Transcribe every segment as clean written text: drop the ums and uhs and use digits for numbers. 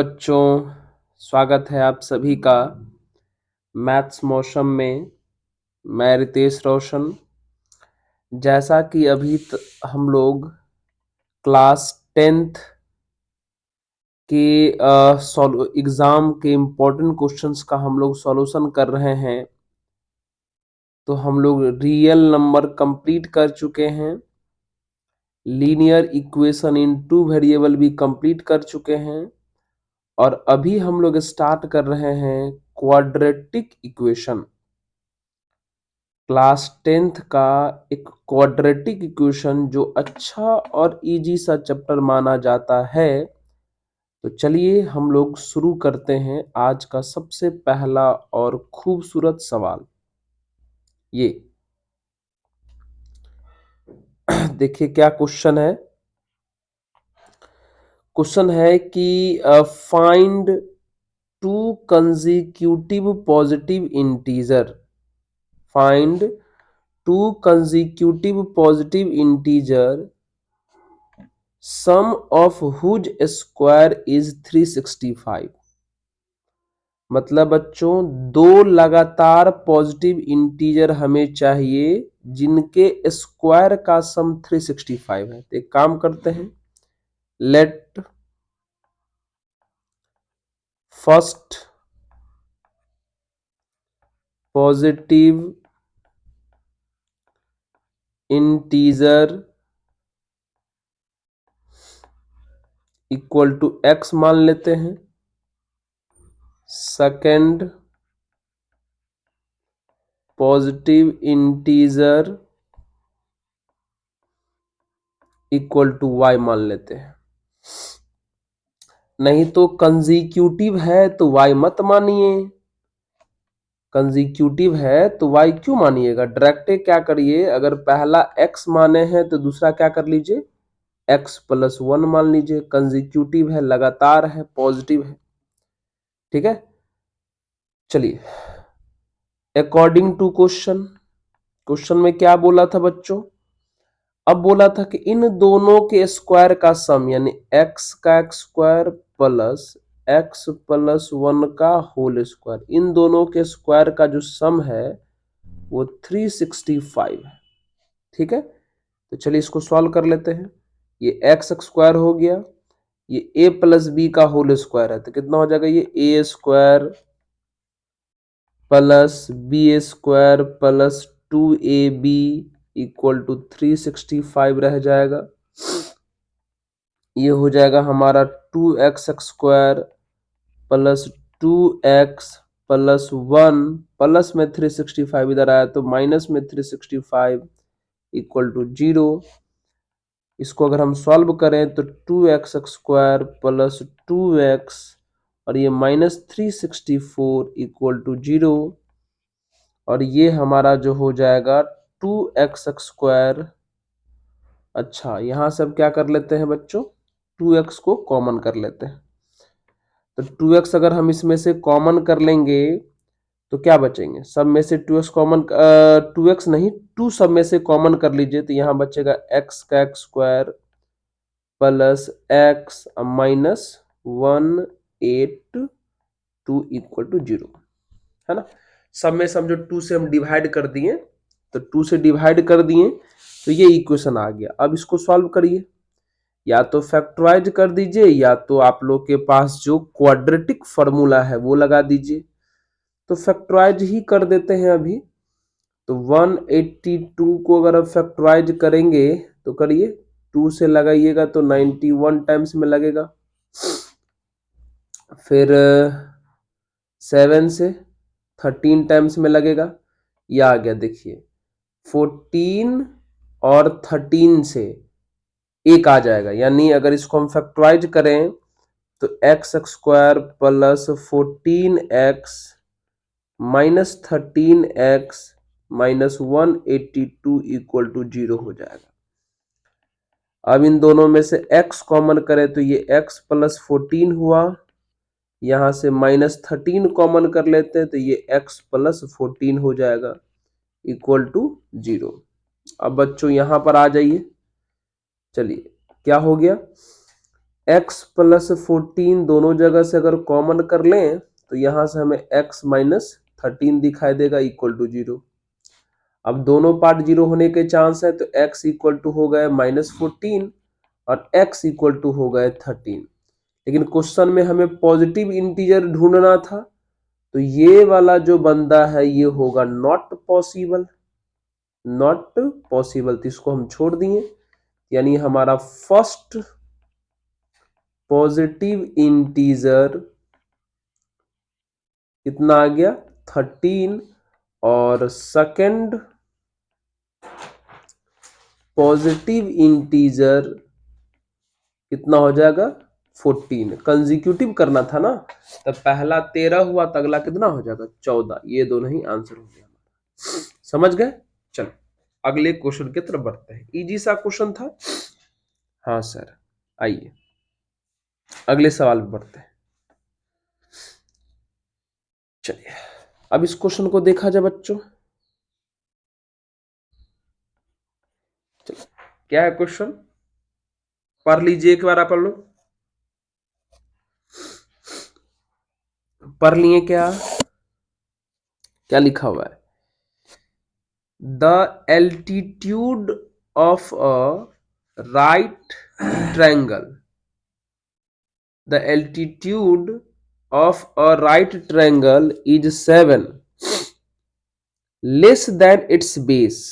बच्चों, स्वागत है आप सभी का मैथ्स मौसम में। मैं रितेश रोशन। जैसा कि हम लोग क्लास 10th के एग्ज़ाम के इम्पोर्टेंट क्वेश्चंस का हम लोग सॉल्यूशन कर रहे हैं। तो हम लोग रियल नंबर कंप्लीट कर चुके हैं, linear equation in two variable भी कंप्लीट कर चुके हैं और अभी हम लोग स्टार्ट कर रहे हैं क्वाड्रेटिक इक्वेशन। क्लास 10th का एक क्वाड्रेटिक इक्वेशन जो अच्छा और इजी सा चैप्टर माना जाता है। तो चलिए हम लोग शुरू करते हैं आज का सबसे पहला और खूबसूरत सवाल। ये देखिए क्या क्वेश्चन है। क्वेश्चन है कि find two consecutive positive integer. Find two consecutive positive integer sum of whose square is 365। मतलब बच्चों दो लगातार पॉजिटिव इंटीजर हमें चाहिए जिनके स्क्वायर का सम 365 है। तो एक काम करते हैं, let first positive integer equal to x मान लेते हैं। Second positive integer equal to y मान लेते हैं। नहीं तो कंसेक्यूटिव है तो वाई मत मानिए। कंसेक्यूटिव है तो वाई क्यों मानिएगा? डायरेक्ट क्या करिए, अगर पहला एक्स माने हैं तो दूसरा क्या कर लीजिए, एक्स प्लस 1 मान लीजिए। कंसेक्यूटिव है, लगातार है, पॉजिटिव है। ठीक है, चलिए अकॉर्डिंग टू क्वेश्चन, क्वेश्चन में क्या बोला था बच्चों? अब बोला था कि इन दोनों के स्क्वायर का सम यानी एक्स का स्क्वायर प्लस एक्स प्लस 1 का होल स्क्वायर, इन दोनों के स्क्वायर का जो सम है वो 365 है। ठीक है, तो चलिए इसको सॉल्व कर लेते हैं। ये एक्स स्क्वायर हो गया, ये ए प्लस बी का होल स्क्वायर है तो कितना हो जाएगा, ये A square plus B square plus 2ab equal to 365 रह जाएगा। ये हो जाएगा हमारा 2x square plus 2x plus 1 plus में 365 इधर आया तो माइनस में 365 इक्वल टू 0। इसको अगर हम सॉल्व करें तो 2x स्क्वायर प्लस 2x और ये माइनस 364 इक्वल टू 0 और ये हमारा जो हो जाएगा 2x स्क्वायर। अच्छा यहाँ से अब क्या कर लेते हैं बच्चों, 2x को कॉमन कर लेते हैं। तो 2x अगर हम इसमें से कॉमन कर लेंगे तो क्या बचेंगे, सब में से 2x कॉमन, 2x नहीं 2 सब में से कॉमन कर लीजिए तो यहाँ बचेगा x का square plus x minus 182 equal to 0, है ना। सब में सब जो 2 से हम डिवाइड कर दिए तो 2 से डिवाइड कर दिए तो ये इक्वेशन आ गया। अब इसको सॉल्व करिए, या तो फैक्टराइज कर दीजिए या तो आप लोग के पास जो क्वाड्रेटिक फॉर्मूला है वो लगा दीजिए। तो फैक्टराइज ही कर देते हैं अभी। तो 182 को अगर आप फैक्टराइज करेंगे तो करिए, 2 से लगाइएगा तो 91 टाइम्स में लगेगा, फिर 7 से 13 टाइम्स में लगेगा। ये आ गया देखिए 14 और 13 से एक आ जाएगा, यानी अगर इसको हम फैक्टराइज करें तो x square plus 14x minus 13x minus 182 equal to 0 हो जाएगा। अब इन दोनों में से x कॉमन करें तो ये x प्लस 14 हुआ, यहां से माइनस 13 कॉमन कर लेते हैं तो ये x प्लस 14 हो जाएगा इक्वल टू 0। अब बच्चों यहां पर आ जाइए, चलिए क्या हो गया, x प्लस 14 दोनों जगह से अगर कॉमन कर लें तो यहां से हमें x माइनस 13 दिखाई देगा इक्वल टू 0। अब दोनों पार्ट 0 होने के चांस है तो x इक्वल टू हो गए -14 और x इक्वल टू हो गए 13। लेकिन क्वेश्चन में हमें पॉजिटिव इंटीजर ढूंढना था, तो ये वाला जो बंदा है ये होगा नॉट पॉसिबल, नॉट पॉसिबल, तो इसको हम छोड़ दिए। यानी हमारा फर्स्ट पॉजिटिव इंटीजर कितना आ गया 13 और सेकंड पॉजिटिव इंटीजर कितना हो जाएगा 14। कंजिक्यूटिव करना था ना, तब पहला 13 हुआ तो अगला कितना हो जाएगा 14। ये दोनों ही आंसर हो गया। समझ गए? चलो अगले क्वेश्चन की तरफ बढ़ते हैं। इजी सा क्वेश्चन था। हाँ सर, आइए अगले सवाल पे बढ़ते हैं। चलिए अब इस क्वेश्चन को देखा जाए बच्चों। चलिए क्या है क्वेश्चन, पढ़ लीजिए एक बार आप लोग। पढ़ लिए क्या? क्या लिखा हुआ है? The altitude of a right triangle, the altitude of a right triangle is 7 less than it's base.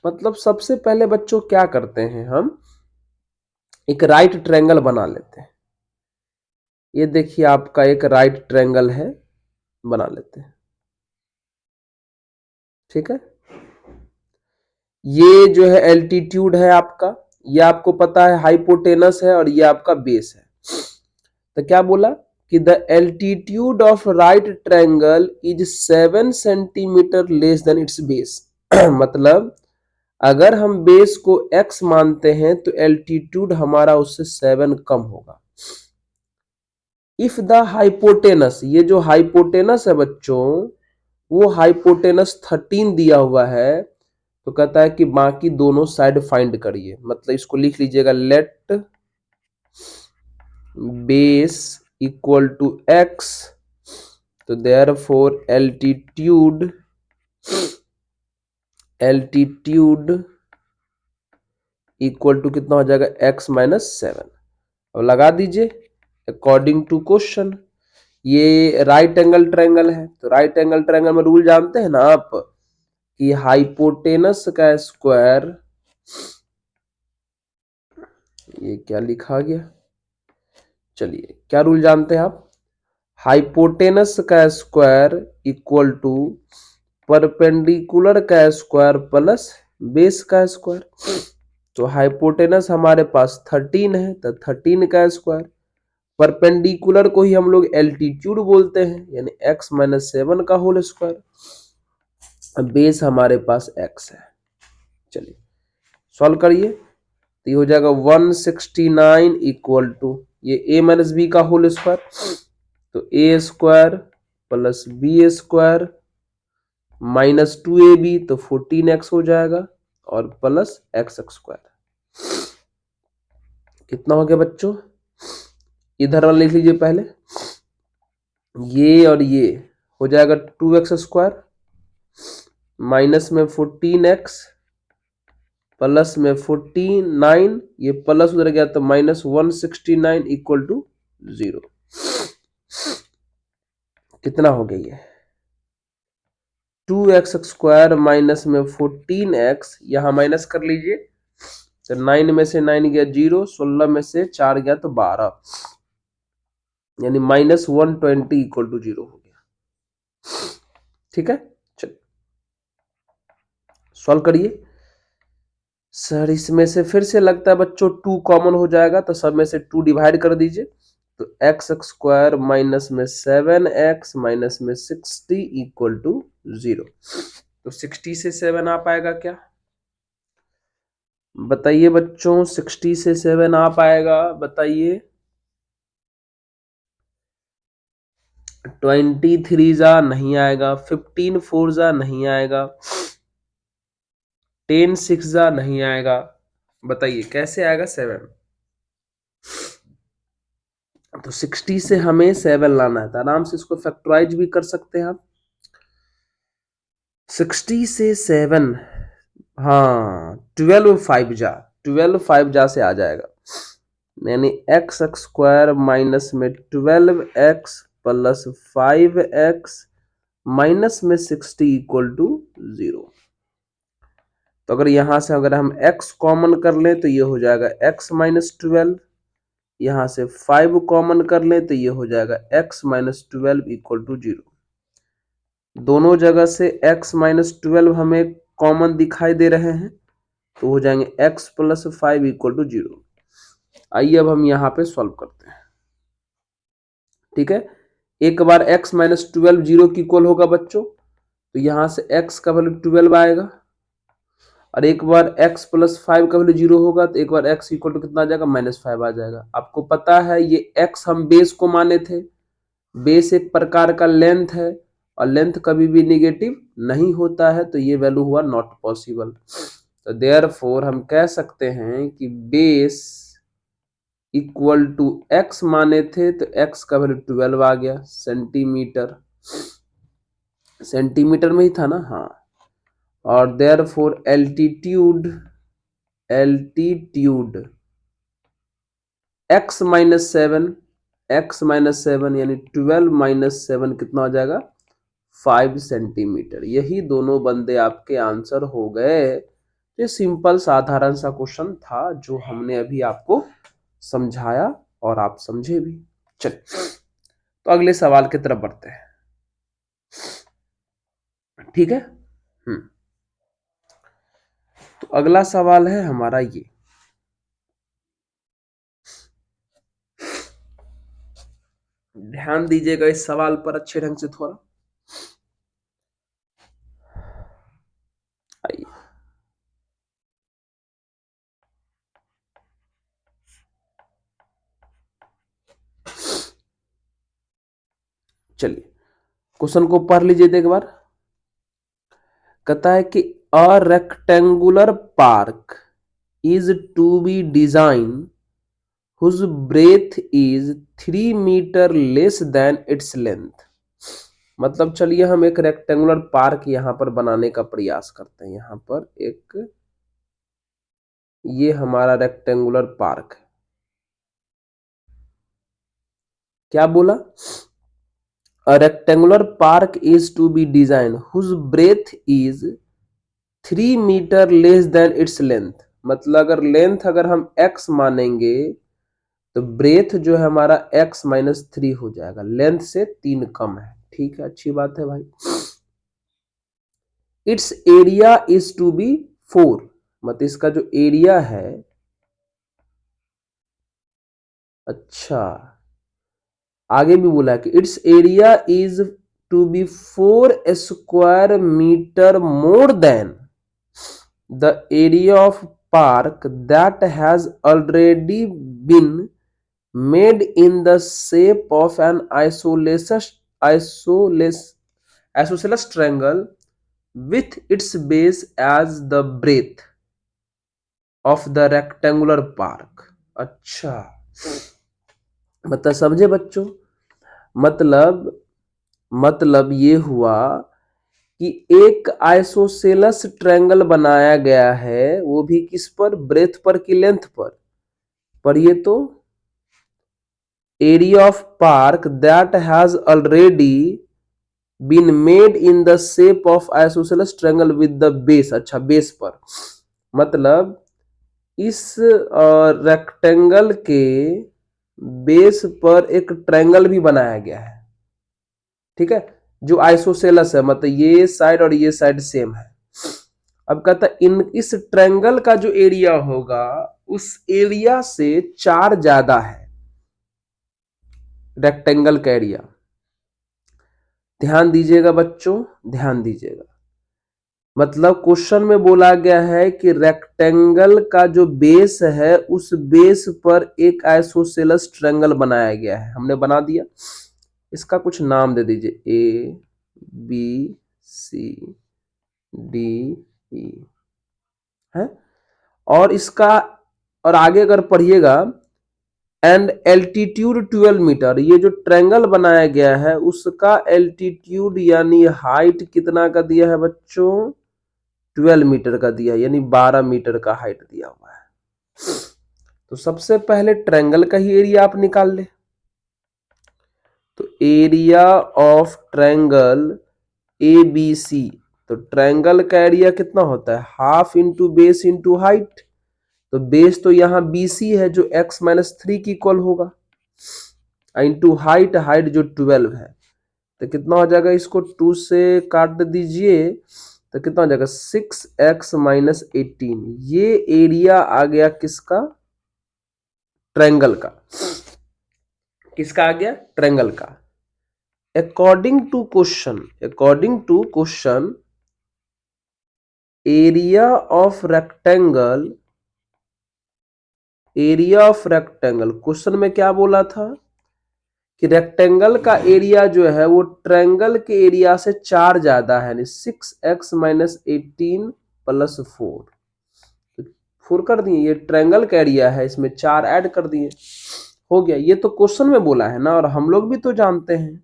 मतलब सबसे पहले बच्चों क्या करते हैं, हम एक राइट ट्रायंगल बना लेते हैं। ये देखिए आपका एक राइट ट्रायंगल है, बना लेते हैं। ठीक है, ये जो है एल्टीट्यूड है आपका, ये आपको पता है हाइपोटेनस है और ये आपका बेस है। तो क्या बोला कि the altitude of right triangle is 7 centimetre less than it's base. मतलब अगर हम बेस को x मानते हैं तो एल्टीट्यूड हमारा उससे 7 कम होगा। इफ द हाइपोटेनस, ये जो हाइपोटेनस है बच्चों, वो हाइपोटेनस 13 दिया हुआ है, तो कहता है कि बाकी दोनों साइड फाइंड करिए। मतलब इसको लिख लीजिएगा, let base equal to x, तो देयरफॉर एल्टीट्यूड इक्वल टू कितना हो जाएगा x माइनस 7। अब लगा दीजिए अकॉर्डिंग टू क्वेश्चन। ये राइट एंगल ट्रायंगल है, तो राइट एंगल ट्रायंगल में रूल जानते हैं ना आप, कि हाइपोटेनस का स्क्वायर, ये क्या लिखा गया, चलिए क्या रूल जानते हैं आप, हाइपोटेनस का स्क्वायर इक्वल टू परपेंडिकुलर का स्क्वायर प्लस बेस का स्क्वायर। तो हाइपोटेनस हमारे पास 13 है, तो 13 का स्क्वायर, परपेंडिकुलर को ही हम लोग एल्टीट्यूड बोलते हैं, यानी x माइनस 7 का होल स्क्वायर। बेस हमारे पास x है। चलिए सॉल्व करिए, तो ये हो जाएगा 169 इक्वल टू ये a माइनस बी का होल स्क्वायर, तो a square plus B square minus 2ab, तो 14x हो जाएगा, और प्लस x स्क्वायर। कितना हो गया बच्चों, इधर वाला लिख लीजिए पहले, ये और ये हो जाएगा 2x स्क्वायर माइनस में 14x प्लस में 49, ये प्लस उधर गया तो माइनस 169 इक्वल टू 0। कितना हो गया ये 2x स्क्वायर माइनस में 14x, यहां माइनस कर लीजिए, तो 9 में से 9 गया 0, 16 में से 4 गया तो 12, यानी माइनस 120 इक्वल टू 0 हो गया। ठीक है, चलिए सॉल्व करिए। सर इसमें से फिर से लगता है बच्चों 2 कॉमन हो जाएगा, तो सब में से 2 डिवाइड कर दीजिए, तो x स्क्वायर माइनस में 7x माइनस में 60 इक्वल टू 0। तो 60 से 7 आ पाएगा क्या, बताइए बच्चों, 60 से 7 आ पाएगा, बताइए। 23 जा नहीं आएगा, 15 4 जा नहीं आएगा, 10 6 जा नहीं आएगा, बताइए कैसे आएगा 7। तो 60 से हमें 7 लाना है, तो आराम से इसको फैक्टराइज भी कर सकते हैं आप। 60 से 7, हाँ 12 जा से आ जाएगा, यानी एक्स स्क्वायर माइनस में 12x प्लस 5x माइनस में 60 इक्वल टू 0। तो अगर यहां से अगर हम x कॉमन कर लें तो ये हो जाएगा x माइनस 12, यहां से 5 कॉमन कर लें तो ये हो जाएगा x माइनस 12 इक्वल टू 0। दोनों जगह से x माइनस 12 हमें कॉमन दिखाई दे रहे हैं, तो हो जाएंगे x प्लस 5 इक्वल टू 0। आइए अब हम यहाँ पे सॉल्व करते हैं। ठीक है, एक बार x माइनस 12 जीरो की इक्वल होगा बच्चों, तो यहां से x का वैल्यू 12 आएगा, और एक बार x प्लस 5 का वैल्यू 0 होगा तो एक बार x इक्वल टू कितना आ जाएगा, -5 आ जाएगा। आपको पता है ये x हम बेस को माने थे, बेस एक प्रकार का लेंथ है और लेंथ कभी भी निगेटिव नहीं होता है, तो ये वैल्यू हुआ नॉट पॉसिबल। तो देयरफॉर हम कह सकते हैं कि बेस इक्वल टू x माने थे तो x का वैल्यू 12 आ गया, सेंटीमीटर, सेंटीमीटर में ही था ना, हाँ। और देयरफॉर एल्टीट्यूड x माइनस 7 यानी 12 माइनस 7 कितना हो जाएगा, 5 सेंटीमीटर। यही दोनों बंदे आपके आंसर हो गए। ये सिंपल साधारण सा क्वेश्चन था जो हमने अभी आपको समझाया और आप समझे भी। चलिए तो अगले सवाल की तरफ बढ़ते हैं। ठीक है, तो अगला सवाल है हमारा ये, ध्यान दीजिएगा इस सवाल पर अच्छे ढंग से थोड़ा। आइए, चलिए क्वेश्चन को पढ़ लीजिए एक बार। कहता है कि a rectangular park is to be design whose breadth is 3 metre less than its length. मतलब चलिए हम एक रेक्टेंगुलर पार्क यहां पर बनाने का प्रयास करते हैं। यहां पर एक, ये हमारा रेक्टेंगुलर पार्क है। क्या बोला, a rectangular park is to be design whose breadth is 3 metre less than its length. मतलब अगर लेंथ अगर हम x मानेंगे तो ब्रेथ जो है हमारा x माइनस 3 हो जाएगा, लेंथ से 3 कम है। ठीक है, अच्छी बात है भाई। Its area is to be 4, मतलब इसका जो एरिया है, अच्छा आगे भी बोला है कि its area is to be 4 square metre more than the area of park that has already been made in the shape of an isosceles triangle with its base as the breadth of the rectangular park। अच्छा, मतलब समझे बच्चों, मतलब ये हुआ कि एक isosceles triangle बनाया गया है, वो भी किस पर, ब्रेथ पर कि लेंथ पर ये तो area of park that has already been made in the shape of isosceles triangle with the base. अच्छा, बेस पर, मतलब इस रेक्टेंगल के बेस पर एक ट्रायंगल भी बनाया गया है। ठीक है, जो आइसोसेलस है, मतलब ये साइड और ये साइड सेम है। अब कहता है इन इस ट्रायंगल का जो एरिया होगा उस एरिया से 4 ज्यादा है, रेक्टेंगल का एरिया। ध्यान दीजिएगा बच्चों, ध्यान दीजिएगा, मतलब क्वेश्चन में बोला गया है कि रेक्टेंगल का जो बेस है उस बेस पर एक आइसोसेलस ट्रायंगल बनाया गया है। हमने बना दिया, इसका कुछ नाम दे दीजिए, ए बी सी डी ई है। और इसका, और आगे अगर पढ़िएगा एंड एल्टीट्यूड 12 मीटर। ये जो ट्रायंगल बनाया गया है उसका एल्टीट्यूड यानी हाइट कितना का दिया है बच्चों? 12 मीटर का दिया है, यानी 12 मीटर का हाइट दिया हुआ है। तो सबसे पहले ट्रायंगल का ही एरिया आप निकाल ले। तो area of triangle A B C, तो ट्रायंगल का एरिया कितना होता है? Half into base into height. तो बेस तो यहाँ BC है जो x-3 की इक्वल होगा, इंटू हाइट, हाइट जो 12 है। तो कितना हो जाएगा? इसको 2 से काट दीजिए तो कितना हो जाएगा? 6x-18। ये एरिया आ गया किसका? ट्रायंगल का। किसका आ गया? ट्रायंगल का। According to question, area of rectangle, question में क्या बोला था कि रेक्टेंगल का एरिया जो है वो ट्रायंगल के एरिया से 4 ज्यादा है, 6x-18 प्लस 4। 4 कर दिए, ये ट्रायंगल का एरिया है, इसमें 4 ऐड कर दिए, हो गया। ये तो क्वेश्चन में बोला है ना, और हम लोग भी तो जानते हैं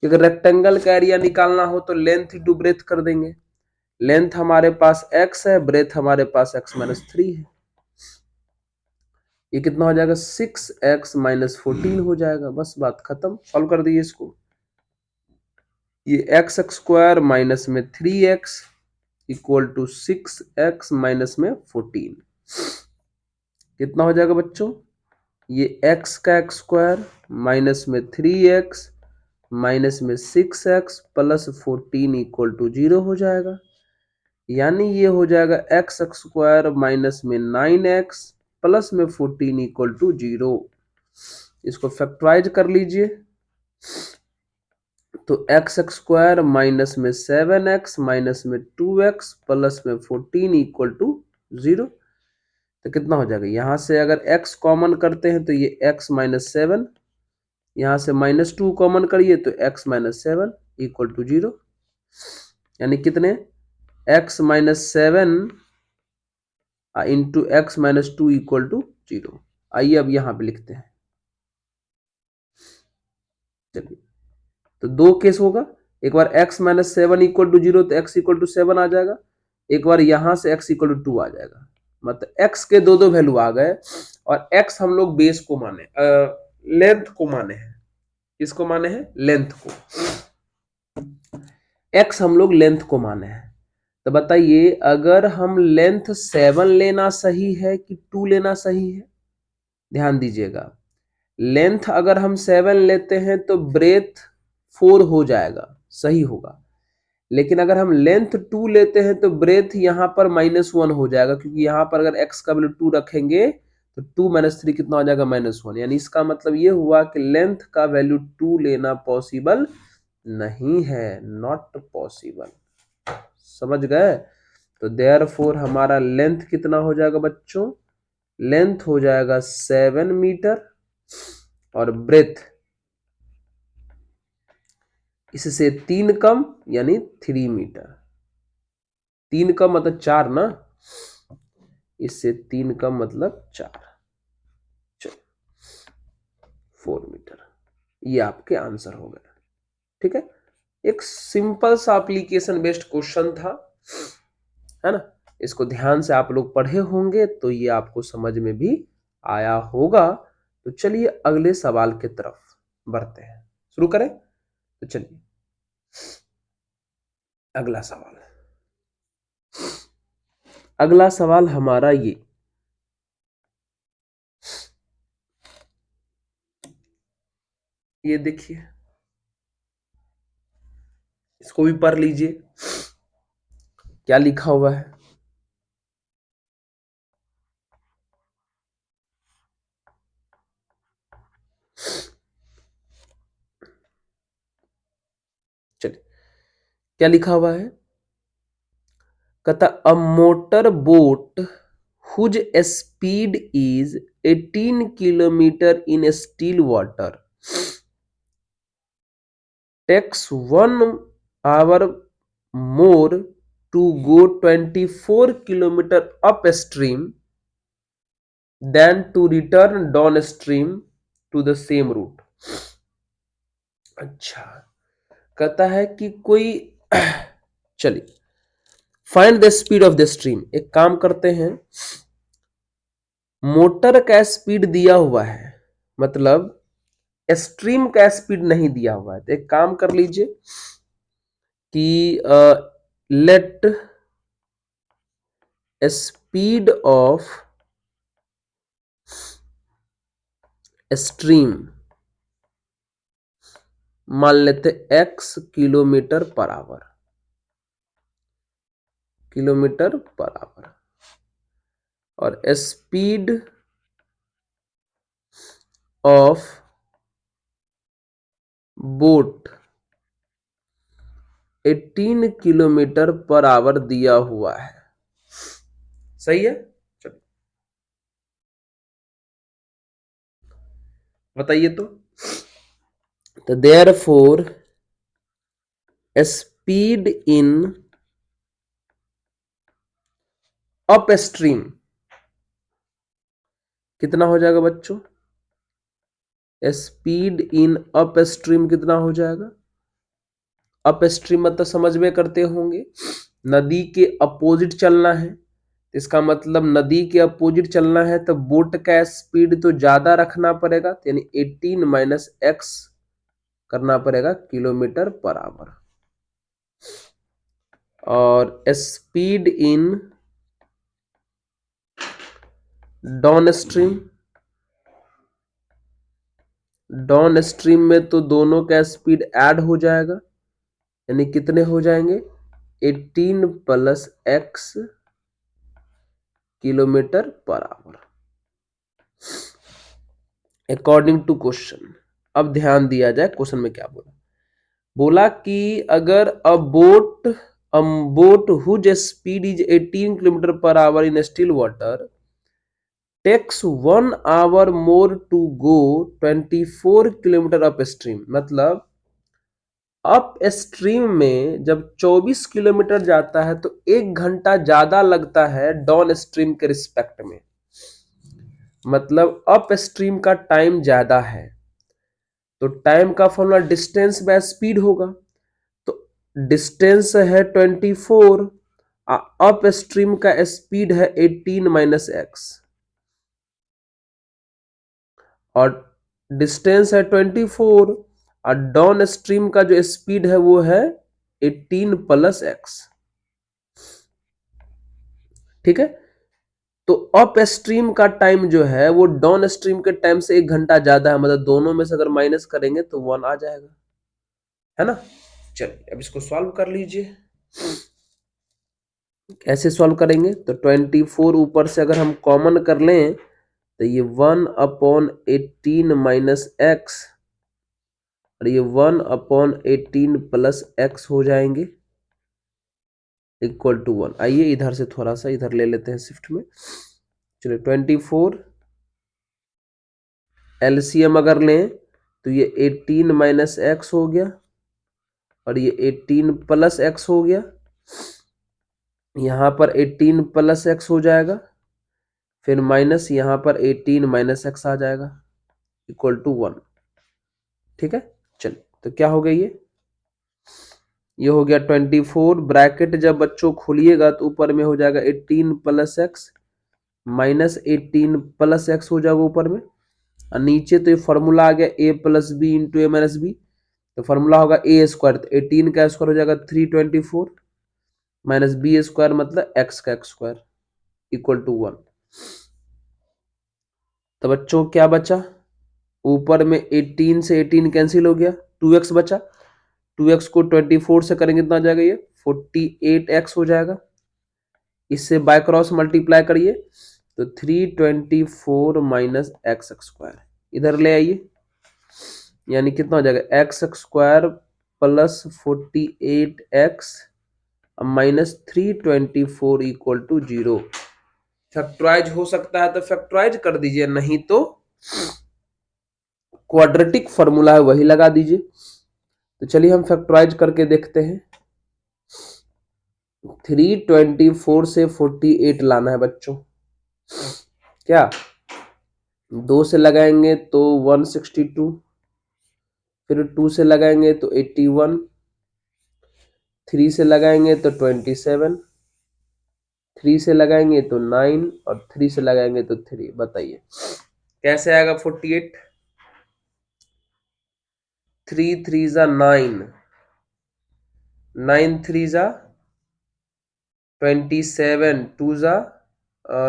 कि अगर रेक्टेंगल का एरिया निकालना हो तो लेंथ इंटू ब्रेथ कर देंगे। लेंथ हमारे पास x है, ब्रेथ हमारे पास x-3 है। ये कितना हो जाएगा? 6x-14 हो जाएगा। बस बात खत्म, सॉल्व कर दिए इसको। ये x² माइनस में 3x इक्वल टू 6x-14 कितना हो जाएगा बच्चों? ये x का x² माइनस में 3x माइनस में 6x प्लस 14 इक्वल टू 0 हो जाएगा। यानी ये हो जाएगा x² माइनस में 9x प्लस में 14 इक्वल टू 0। इसको फैक्टराइज कर लीजिए तो x² माइनस में 7x माइनस में 2x प्लस में 14 इक्वल टू 0। तो कितना हो जाएगा? यहां से अगर x कॉमन करते हैं तो ये x-7, यहां से -2 कॉमन करिए तो x-7 इक्वल टू 0। यानी कितने? x-7 into x-2 equal to 0। आइए अब यहां पे लिखते हैं। चलिए, तो दो केस होगा। एक बार x-7 इक्वल टू 0 तो x इक्वल टू 7 आ जाएगा, एक बार यहां से x इक्वल टू 2 आ जाएगा। मतलब x के दो वैल्यू आ गए, और x हम लोग बेस को माने, लेंथ को माने हैं। किसको माने हैं? लेंथ को। x हम लोग लेंथ को माने हैं। तो बताइए, अगर हम लेंथ 7 लेना सही है कि 2 लेना सही है? ध्यान दीजिएगा, लेंथ अगर हम 7 लेते हैं तो ब्रेथ 4 हो जाएगा, सही होगा। लेकिन अगर हम लेंथ 2 लेते हैं तो ब्रेथ यहां पर -1 हो जाएगा, क्योंकि यहां पर अगर x का वैल्यू 2 रखेंगे तो 2 - 3 कितना हो जाएगा? -1। यानी इसका मतलब ये हुआ कि लेंथ का वैल्यू 2 लेना पॉसिबल नहीं है, नॉट पॉसिबल। समझ गए? तो देयरफॉर हमारा लेंथ कितना हो जाएगा बच्चों? लेंथ हो जाएगा 7 मीटर, और ब्रेथ इससे 3 कम यानी 3 मीटर। 3 कम मतलब 4 ना, इससे 3 कम मतलब 4। चलो, 4 मीटर। ये आपके आंसर हो गए। ठीक है, एक सिंपल सा एप्लीकेशन बेस्ड क्वेश्चन था, है ना। इसको ध्यान से आप लोग पढ़े होंगे तो ये आपको समझ में भी आया होगा। तो चलिए अगले सवाल की तरफ बढ़ते हैं, शुरू करें। तो चलिए अगला सवाल, अगला सवाल हमारा ये देखिए, इसको भी पढ़ लीजिए क्या लिखा हुआ है। चलिए, क्या लिखा हुआ है? कहता a motor boat whose speed is 18 kilometre in still water takes 1 hour more to go 24 kilometre upstream than to return downstream to the same route. अच्छा, कहता है कि कोई चलिए find the speed of the stream. एक काम करते हैं, मोटर का स्पीड दिया हुआ है, मतलब स्ट्रीम का स्पीड नहीं दिया हुआ है। तो एक काम कर लीजिए कि लेट स्पीड ऑफ स्ट्रीम मान लेते x kilometre per hour, kilometre per hour, और speed of boat 18 kilometre per hour दिया हुआ है। सही है, चलिए बताइए। तो therefore speed in upstream कितना हो जाएगा बच्चों? स्पीड इन अप स्ट्रीम कितना हो जाएगा? अप स्ट्रीम मतलब समझ में करते होंगे, नदी के अपोजिट चलना है। इसका मतलब नदी के अपोजिट चलना है तो बोट का स्पीड तो ज्यादा रखना पड़ेगा, यानी 18 माइनस एक्स करना पड़ेगा किलोमीटर पर आवर। और speed in downstream, downstream में तो दोनों का स्पीड ऐड हो जाएगा, यानी कितने हो जाएंगे? 18 plus x kilometre per hour according to question. अब ध्यान दिया जाए क्वेश्चन में क्या बोला। बोला कि अगर boat whose speed is 18 kilometre per hour in still water takes 1 hour more to go 24 kilometre upstream. मतलब अप स्ट्रीम में जब 24 किलोमीटर जाता है तो 1 घंटा ज्यादा लगता है डाउन स्ट्रीम के रिस्पेक्ट में, मतलब अप स्ट्रीम का टाइम ज्यादा है। तो टाइम का फॉर्मूला डिस्टेंस बाय स्पीड होगा। तो डिस्टेंस है 24, अप स्ट्रीम का स्पीड है 18 माइनस एक्स, और डिस्टेंस है 24 और डाउन स्ट्रीम का जो स्पीड है वो है 18 प्लस एक्स। ठीक है, तो अप स्ट्रीम का टाइम जो है वो डाउन स्ट्रीम के टाइम से 1 घंटा ज्यादा है, मतलब दोनों में से अगर माइनस करेंगे तो 1 आ जाएगा, है ना। चलिए अब इसको सॉल्व कर लीजिए। कैसे सॉल्व करेंगे? तो 24 ऊपर से अगर हम कॉमन कर लें तो ये 1/18 माइनस एक्स और ये 1/18 प्लस एक्स हो जाएंगे इक्वल टू 1। आइए इधर से थोड़ा सा इधर ले लेते हैं शिफ्ट में। चलिए 24 एलसीएम अगर लें तो ये 18 माइनस एक्स हो गया और ये 18 प्लस एक्स हो गया। यहां पर 18 प्लस एक्स हो जाएगा, फिर माइनस यहां पर 18 माइनस एक्स आ जाएगा इक्वल टू 1। ठीक है, चलिए तो क्या हो गया? ये हो गया 24। ब्रैकेट जब बच्चों खोलिएगा तो ऊपर में हो जाएगा 18 plus x minus 18 plus x हो जाएगा ऊपर में, और नीचे तो ये फॉर्मूला आ गया ए plus B into a minus b. तो फॉर्मूला होगा ए स्क्वायर, तो 18 का स्क्वायर हो जाएगा 324 माइनस बी स्क्वायर मतलब एक्स का स्क्वायर इक्वल टू 1। तो बच्चों क्या बचा? ऊपर में 18 से 18 कैंसिल हो गया, 2x बचा। 2x को 24 से करेंगे कितना आ जाएगा? ये 48x हो जाएगा। इससे बाय क्रॉस मल्टीप्लाई करिए तो 324 माइनस एक्स स्क्वायर इधर ले आइए, यानी कितना हो जाएगा? X square plus 48x minus 324 equal to 0। Factorise हो सकता है तो फैक्टराइज कर दीजिए, नहीं तो क्वाड्रेटिक फॉर्मूला है वही लगा दीजिए। तो चलिए हम फैक्टराइज करके देखते हैं। 324 से 48 लाना है बच्चों, क्या 2 से लगाएंगे तो 162, फिर 2 से लगाएंगे तो 81, 3 से लगाएंगे तो 27, 3 से लगाएंगे तो 9 और 3 से लगाएंगे तो 3। बताइए कैसे आएगा 48? 3 3 जा 9, 9 3 जा 27, 2 जा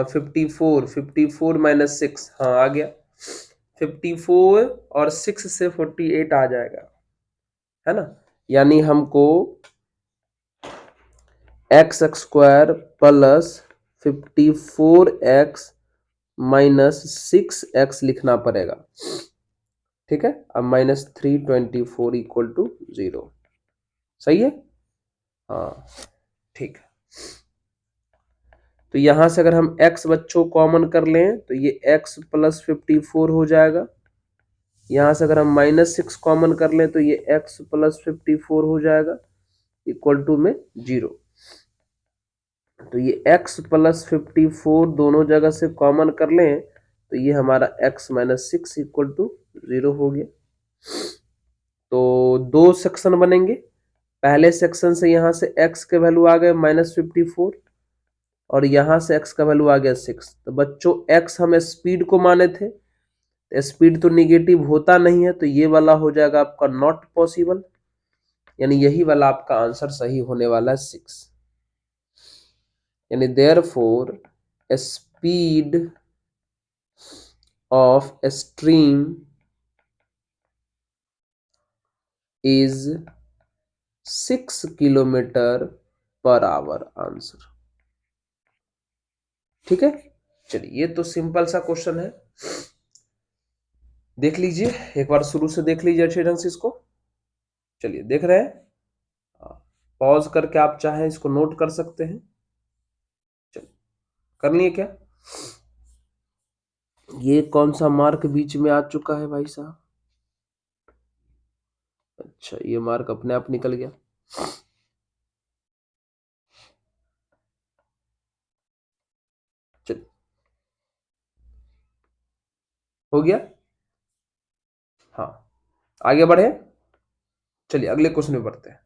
54, 54 माइनस 6, हाँ आ गया 54 और 6 से 48 आ जाएगा, है ना। यानी हमको x square plus 54x minus 6x लिखना पड़ेगा, ठीक है। अब -324 इक्वल टू 0, सही है, हाँ ठीक है। तो यहां से अगर हम x बच्चों कॉमन कर लें तो ये x प्लस 54 हो जाएगा। यहां से अगर हम -6 कॉमन कर लें तो ये x प्लस 54 हो जाएगा इक्वल टू में 0। तो ये x प्लस 54 दोनों जगह से कॉमन कर लें तो ये हमारा x माइनस 6 इक्वल टू 0 हो गया। तो दो सेक्शन बनेंगे। पहले सेक्शन से यहां से x के वैल्यू आ गए -54 और यहां से x का वैल्यू आ गया 6। तो बच्चों x हम स्पीड को माने थे, स्पीड तो निगेटिव होता नहीं है, तो ये वाला हो जाएगा आपका नॉट पॉसिबल, यानी यही वाला आपका आंसर सही होने वाला है 6। यानी therefore speed of a stream is 6 kilometre per our, answer, ठीक है। चलिए ये तो सिंपल सा क्वेश्चन है, देख लीजिए एक बार शुरू से देख लीजिए अच्छे ढंग से इसको। चलिए देख रहे हैं, पॉज करके आप चाहे इसको नोट कर सकते हैं। चलिए कर लिए क्या? ये कौन सा मार्क बीच में आ चुका है भाई साहब? अच्छा ये मार्क अपने आप निकल गया। चलिए हो गया, हाँ आगे बढ़े। चलिए अगले क्वेश्चन में बढ़ते हैं।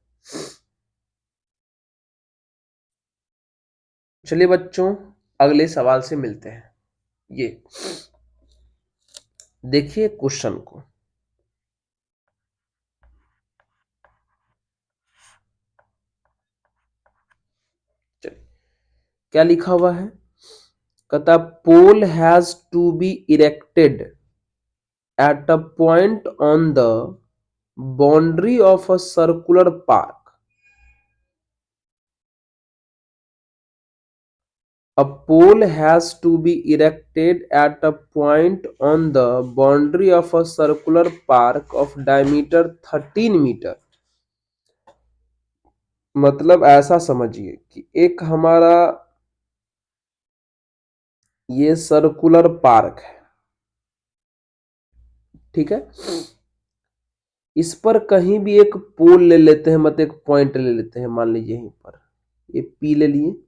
चलिए बच्चों अगले सवाल से मिलते हैं। ये देखिए क्वेश्चन को, चलिए क्या लिखा हुआ है, कहता pole has to be erected at a point on the boundary of a circular park. A pole has to be erected at a point on the boundary of a circular park of diameter 13 metre. मतलब ऐसा समझिए कि एक हमारा ये circular park है, ठीक है। इस पर कहीं भी एक पोल ले लेते हैं, मतलब एक पॉइंट ले लेते हैं, मान लीजिए यहीं पर ये पी ले लिए,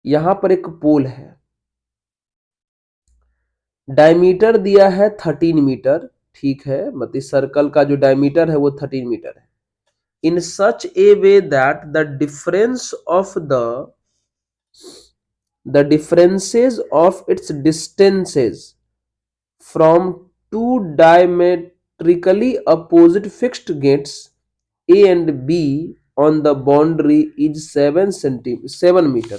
यहां पर एक पोल है, डायमीटर दिया है 13 मीटर, ठीक है, मतलब सर्कल का जो डायमीटर है वो 13 मीटर है। In such a way that the differences of its distances from two diametrically opposite fixed gates A and B on the boundary is 7 metre.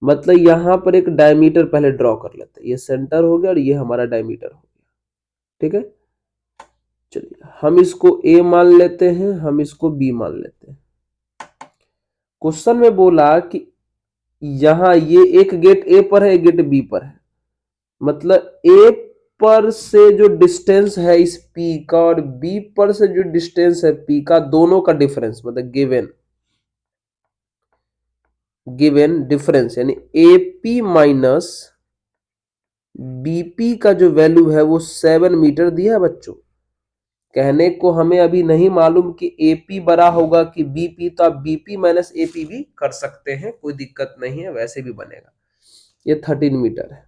मतलब यहां पर एक डायमीटर पहले ड्रॉ कर लेते हैं, ये सेंटर हो गया और ये हमारा डायमीटर हो गया, ठीक है। चलिए हम इसको A मान लेते हैं, हम इसको B मान लेते हैं। क्वेश्चन में बोला कि यहां ये एक गेट ए पर है, एक गेट बी पर है, मतलब ए पर से जो डिस्टेंस है इस पी का और बी पर से जो डिस्टेंस है पी का, दोनों का डिफरेंस मतलब गिवन डिफरेंस, यानी एपी माइनस बीपी का जो वैल्यू है वो 7 मीटर दिया है बच्चों। कहने को हमें अभी नहीं मालूम कि एपी बड़ा होगा कि बीपी, तो आप बीपी माइनस एपी भी कर सकते हैं, कोई दिक्कत नहीं है, वैसे भी बनेगा। ये 13 मीटर है।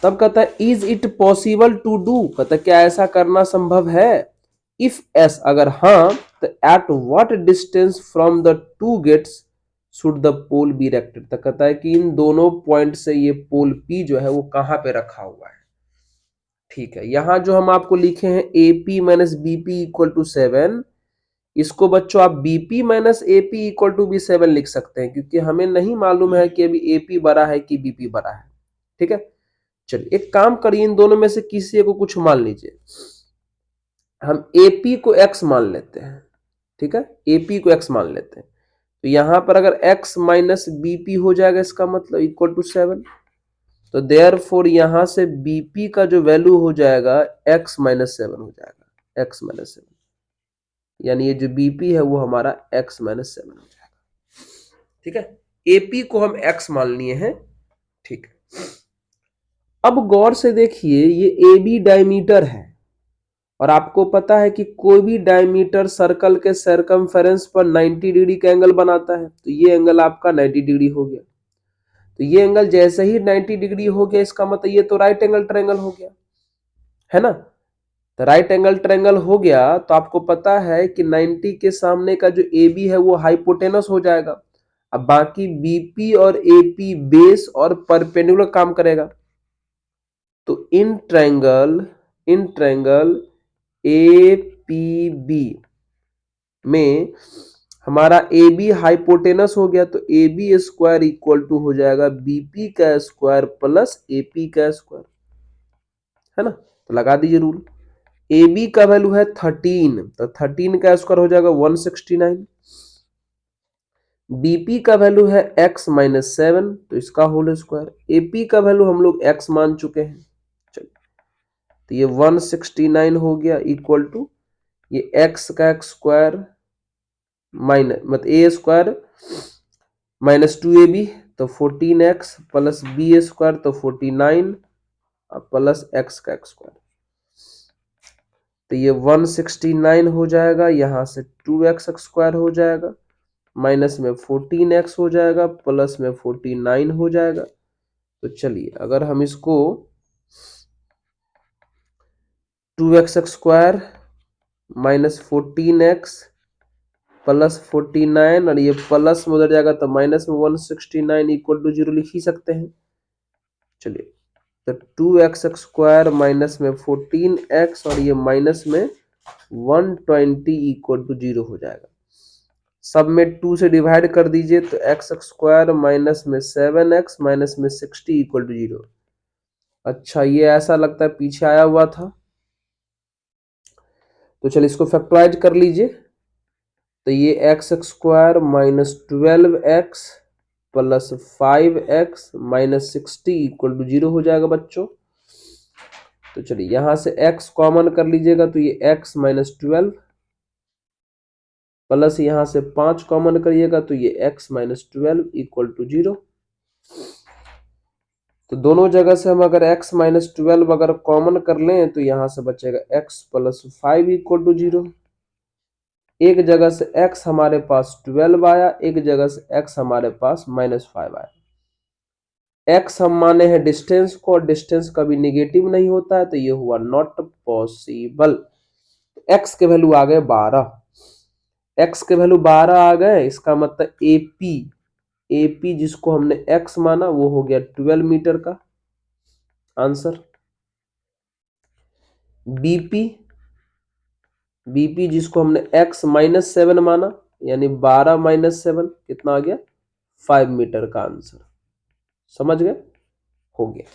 तब कहता है is it possible to do, कहता है क्या ऐसा करना संभव है। इफ एस, अगर हाँ, तो at what distance from the two gates should the pole be erected. तो कहता है कि इन दोनों पॉइंट से ये पोल पी जो है वो कहां पे रखा हुआ है। ठीक है, यहां जो हम आपको लिखे हैं AP minus BP equal to 7, इसको बच्चों आप BP minus AP equal to भी 7 लिख सकते हैं, क्योंकि हमें नहीं मालूम है कि अभी AP बड़ा है कि BP बड़ा है। ठीक है, चलिए एक काम करिए, इन दोनों में से किसी को कुछ मान लीजिए। हम AP को x मान लेते हैं। ठीक है, AP को x मान लेते हैं, तो यहां पर अगर x माइनस बीपी हो जाएगा, इसका मतलब इक्वल टू 7, तो देयरफॉर यहां से BP का जो वैल्यू हो जाएगा x माइनस 7 हो जाएगा, x माइनस 7, यानी ये जो BP है वो हमारा x माइनस 7 हो जाएगा। ठीक है, AP को हम x मान लिए हैं। ठीक है, अब गौर से देखिए, ये AB डायमीटर है, और आपको पता है कि कोई भी डायमीटर सर्कल के सरकमफेरेंस पर 90 डिग्री का एंगल बनाता है। तो ये एंगल आपका 90 डिग्री हो गया। तो ये एंगल जैसे ही 90 डिग्री हो गया, इसका मतलब ये तो राइट एंगल ट्रायंगल हो गया, है ना। तो राइट एंगल ट्रायंगल हो गया, तो आपको पता है कि 90 के सामने का जो AB है वो हाइपोटेनस हो जाएगा। अब बाकी BP और AP बेस और परपेंडिकुलर काम करेगा। तो इन ट्रायंगल APB में हमारा AB हाइपोटेनस हो गया, तो AB स्क्वायर इक्वल टू हो जाएगा BP का स्क्वायर प्लस AP का स्क्वायर, है ना। तो लगा दीजिए रूल। AB का वैल्यू है 13, तो 13 का स्क्वायर हो जाएगा 169। BP का वैल्यू है x माइनस 7, तो इसका होल स्क्वायर। AP का वैल्यू हम लोग x मान चुके हैं। चलिए, तो ये 169 हो गया इक्वल टू ये x का स्क्वायर माइनस मतलब ए स्क्वायर माइनस 2AB, तो 14x प्लस B स्क्वायर, तो 49 प्लस x का स्क्वायर, तो ये 169 हो जाएगा। यहां से 2x स्क्वायर हो जाएगा, माइनस में 14x हो जाएगा, प्लस में 49 हो जाएगा। तो चलिए, अगर हम इसको 2x square minus 14x plus 49 और ये प्लस में उधर जाएगा, तो माइनस में 169 इक्वल टू 0 लिख ही सकते हैं। चलिए, तो 2x स्क्वायर माइनस में 14x और ये माइनस में 120 इक्वल टू 0 हो जाएगा। सब में 2 से डिवाइड कर दीजिए, तो x स्क्वायर माइनस में 7x माइनस में 60 इक्वल टू 0। अच्छा, ये ऐसा लगता है पीछे आया हुआ था, तो चलिए इसको फैक्टराइज कर लीजिए। तो ये x square minus 12x plus 5x minus 60 equal to 0 हो जाएगा बच्चों। तो चलिए यहां से x कॉमन कर लीजिएगा, तो ये x माइनस 12 प्लस यहां से 5 कॉमन करिएगा, तो ये x माइनस 12 इक्वल टू 0। तो दोनों जगह से हम अगर x माइनस 12 अगर कॉमन कर लें, तो यहां से बचेगा x प्लस 5 इक्वल टू 0। एक जगह से x हमारे पास 12 आया, एक जगह से x हमारे पास माइनस 5 आया। x हम माने हैं डिस्टेंस को, और डिस्टेंस कभी निगेटिव नहीं होता है, तो ये हुआ नॉट पॉसिबल। x के वैल्यू आ गए 12, x के वैल्यू 12 आ गए, इसका मतलब AP जिसको हमने x माना वो हो गया 12 मीटर का आंसर। BP जिसको हमने x माइनस 7 माना, यानी 12 माइनस 7 कितना आ गया, 5 मीटर का आंसर। समझ गए, हो गया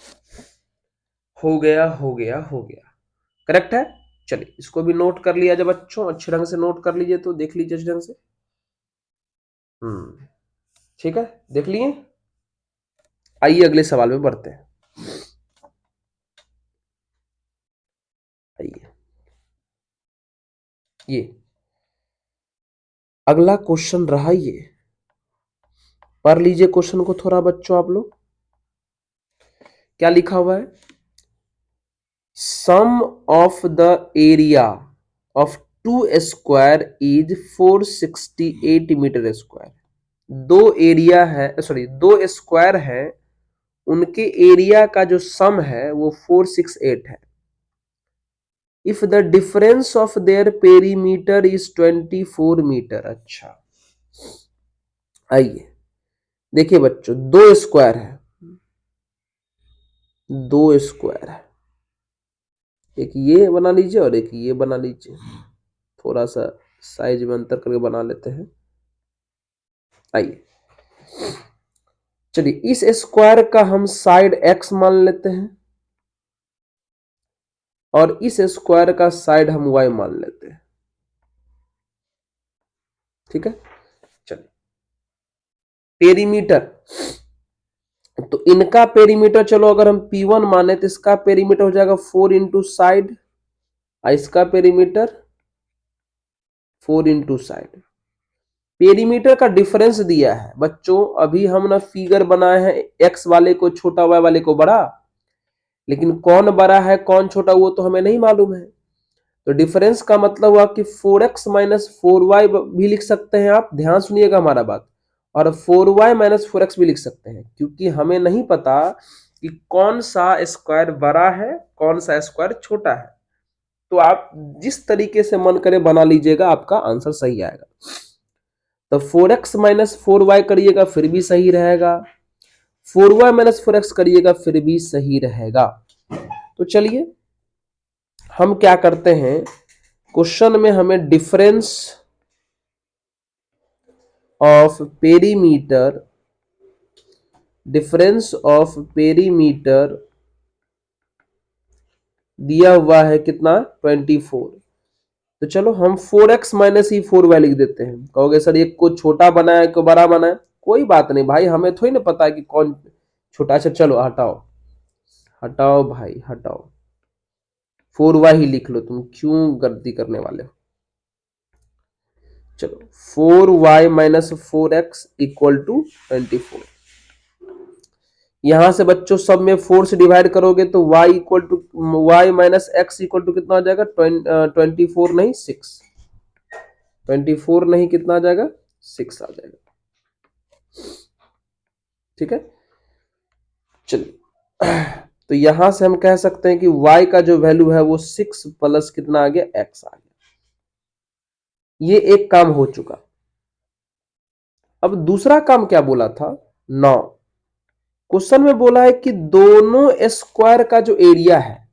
हो गया हो गया हो गया, करेक्ट है। चलिए इसको भी नोट कर लिया जब बच्चों, अच्छे ढंग से नोट कर लीजिए, तो देख लीजिए अच्छे ढंग से। ठीक है, देख लिए। आइए अगले सवाल में बढ़ते हैं। आइए, ये अगला क्वेश्चन रहा, ये पढ़ लीजिए क्वेश्चन को थोड़ा बच्चों आप लोग। क्या लिखा हुआ है, sum of the area of 2 square is 468 metre square. दो एरिया है, सॉरी दो स्क्वायर है, उनके एरिया का जो सम है वो 468 है। If the difference of their perimeter is 24 metre. अच्छा, आइए देखिए बच्चों, दो स्क्वायर है, दो स्क्वायर है, एक ये बना लीजिए और एक ये बना लीजिए, थोड़ा सा साइज में अंतर करके बना लेते हैं। आइए चलिए, इस स्क्वायर का हम साइड x मान लेते हैं और इस स्क्वायर का साइड हम y मान लेते हैं। ठीक है, चलिए पेरीमीटर, तो इनका पेरीमीटर, चलो अगर हम P1 माने तो इसका पेरीमीटर हो जाएगा 4 इंटू साइड, और इसका पेरीमीटर 4 इंटू साइड। पेरीमीटर का डिफरेंस दिया है बच्चों, अभी हम ना फिगर बनाए हैं, एक्स वाले को छोटा वाई वाले को बड़ा, लेकिन कौन बड़ा है कौन छोटा वो तो हमें नहीं मालूम है। तो डिफरेंस का मतलब हुआ कि 4x माइनस 4y भी लिख सकते हैं आप, ध्यान सुनिएगा हमारा बात, और 4y माइनस 4x भी लिख सकते हैं, क्योंकि हमें नहीं पता कि कौन सा स्क्वायर बड़ा है कौन सा स्क्वायर छोटा है। तो आप जिस तरीके से मन करे बना लीजिएगा, आपका आंसर सही आएगा। तो 4x माइनस 4y करिएगा फिर भी सही रहेगा, 4y माइनस 4x करिएगा फिर भी सही रहेगा। तो चलिए हम क्या करते हैं, क्वेश्चन में हमें difference of perimeter, difference of perimeter दिया हुआ है कितना, 24। तो चलो हम 4x माइनस ही 4y लिख देते हैं। कहोगे सर ये को छोटा बना है को बड़ा बना है, कोई बात नहीं भाई, हमें थोड़ी ना पता है कि कौन छोटा। अच्छा चलो हटाओ, हटाओ भाई हटाओ, 4y ही लिख लो, तुम क्यों गलती करने वाले हो। चलो 4y minus 4x equal to 24। यहां से बच्चों सब में 4 से डिवाइड करोगे तो y equal to y minus x equal to कितना आ जाएगा, 24 नहीं 6, 24 नहीं कितना आ जाएगा, 6 आ जाएगा। ठीक है, चलिए तो यहां से हम कह सकते हैं कि y का जो वैल्यू है वो 6 प्लस कितना आ गया, x आ गया। ये एक काम हो चुका। अब दूसरा काम क्या बोला था, 9। क्वेश्चन में बोला है कि दोनों स्क्वायर का जो एरिया है,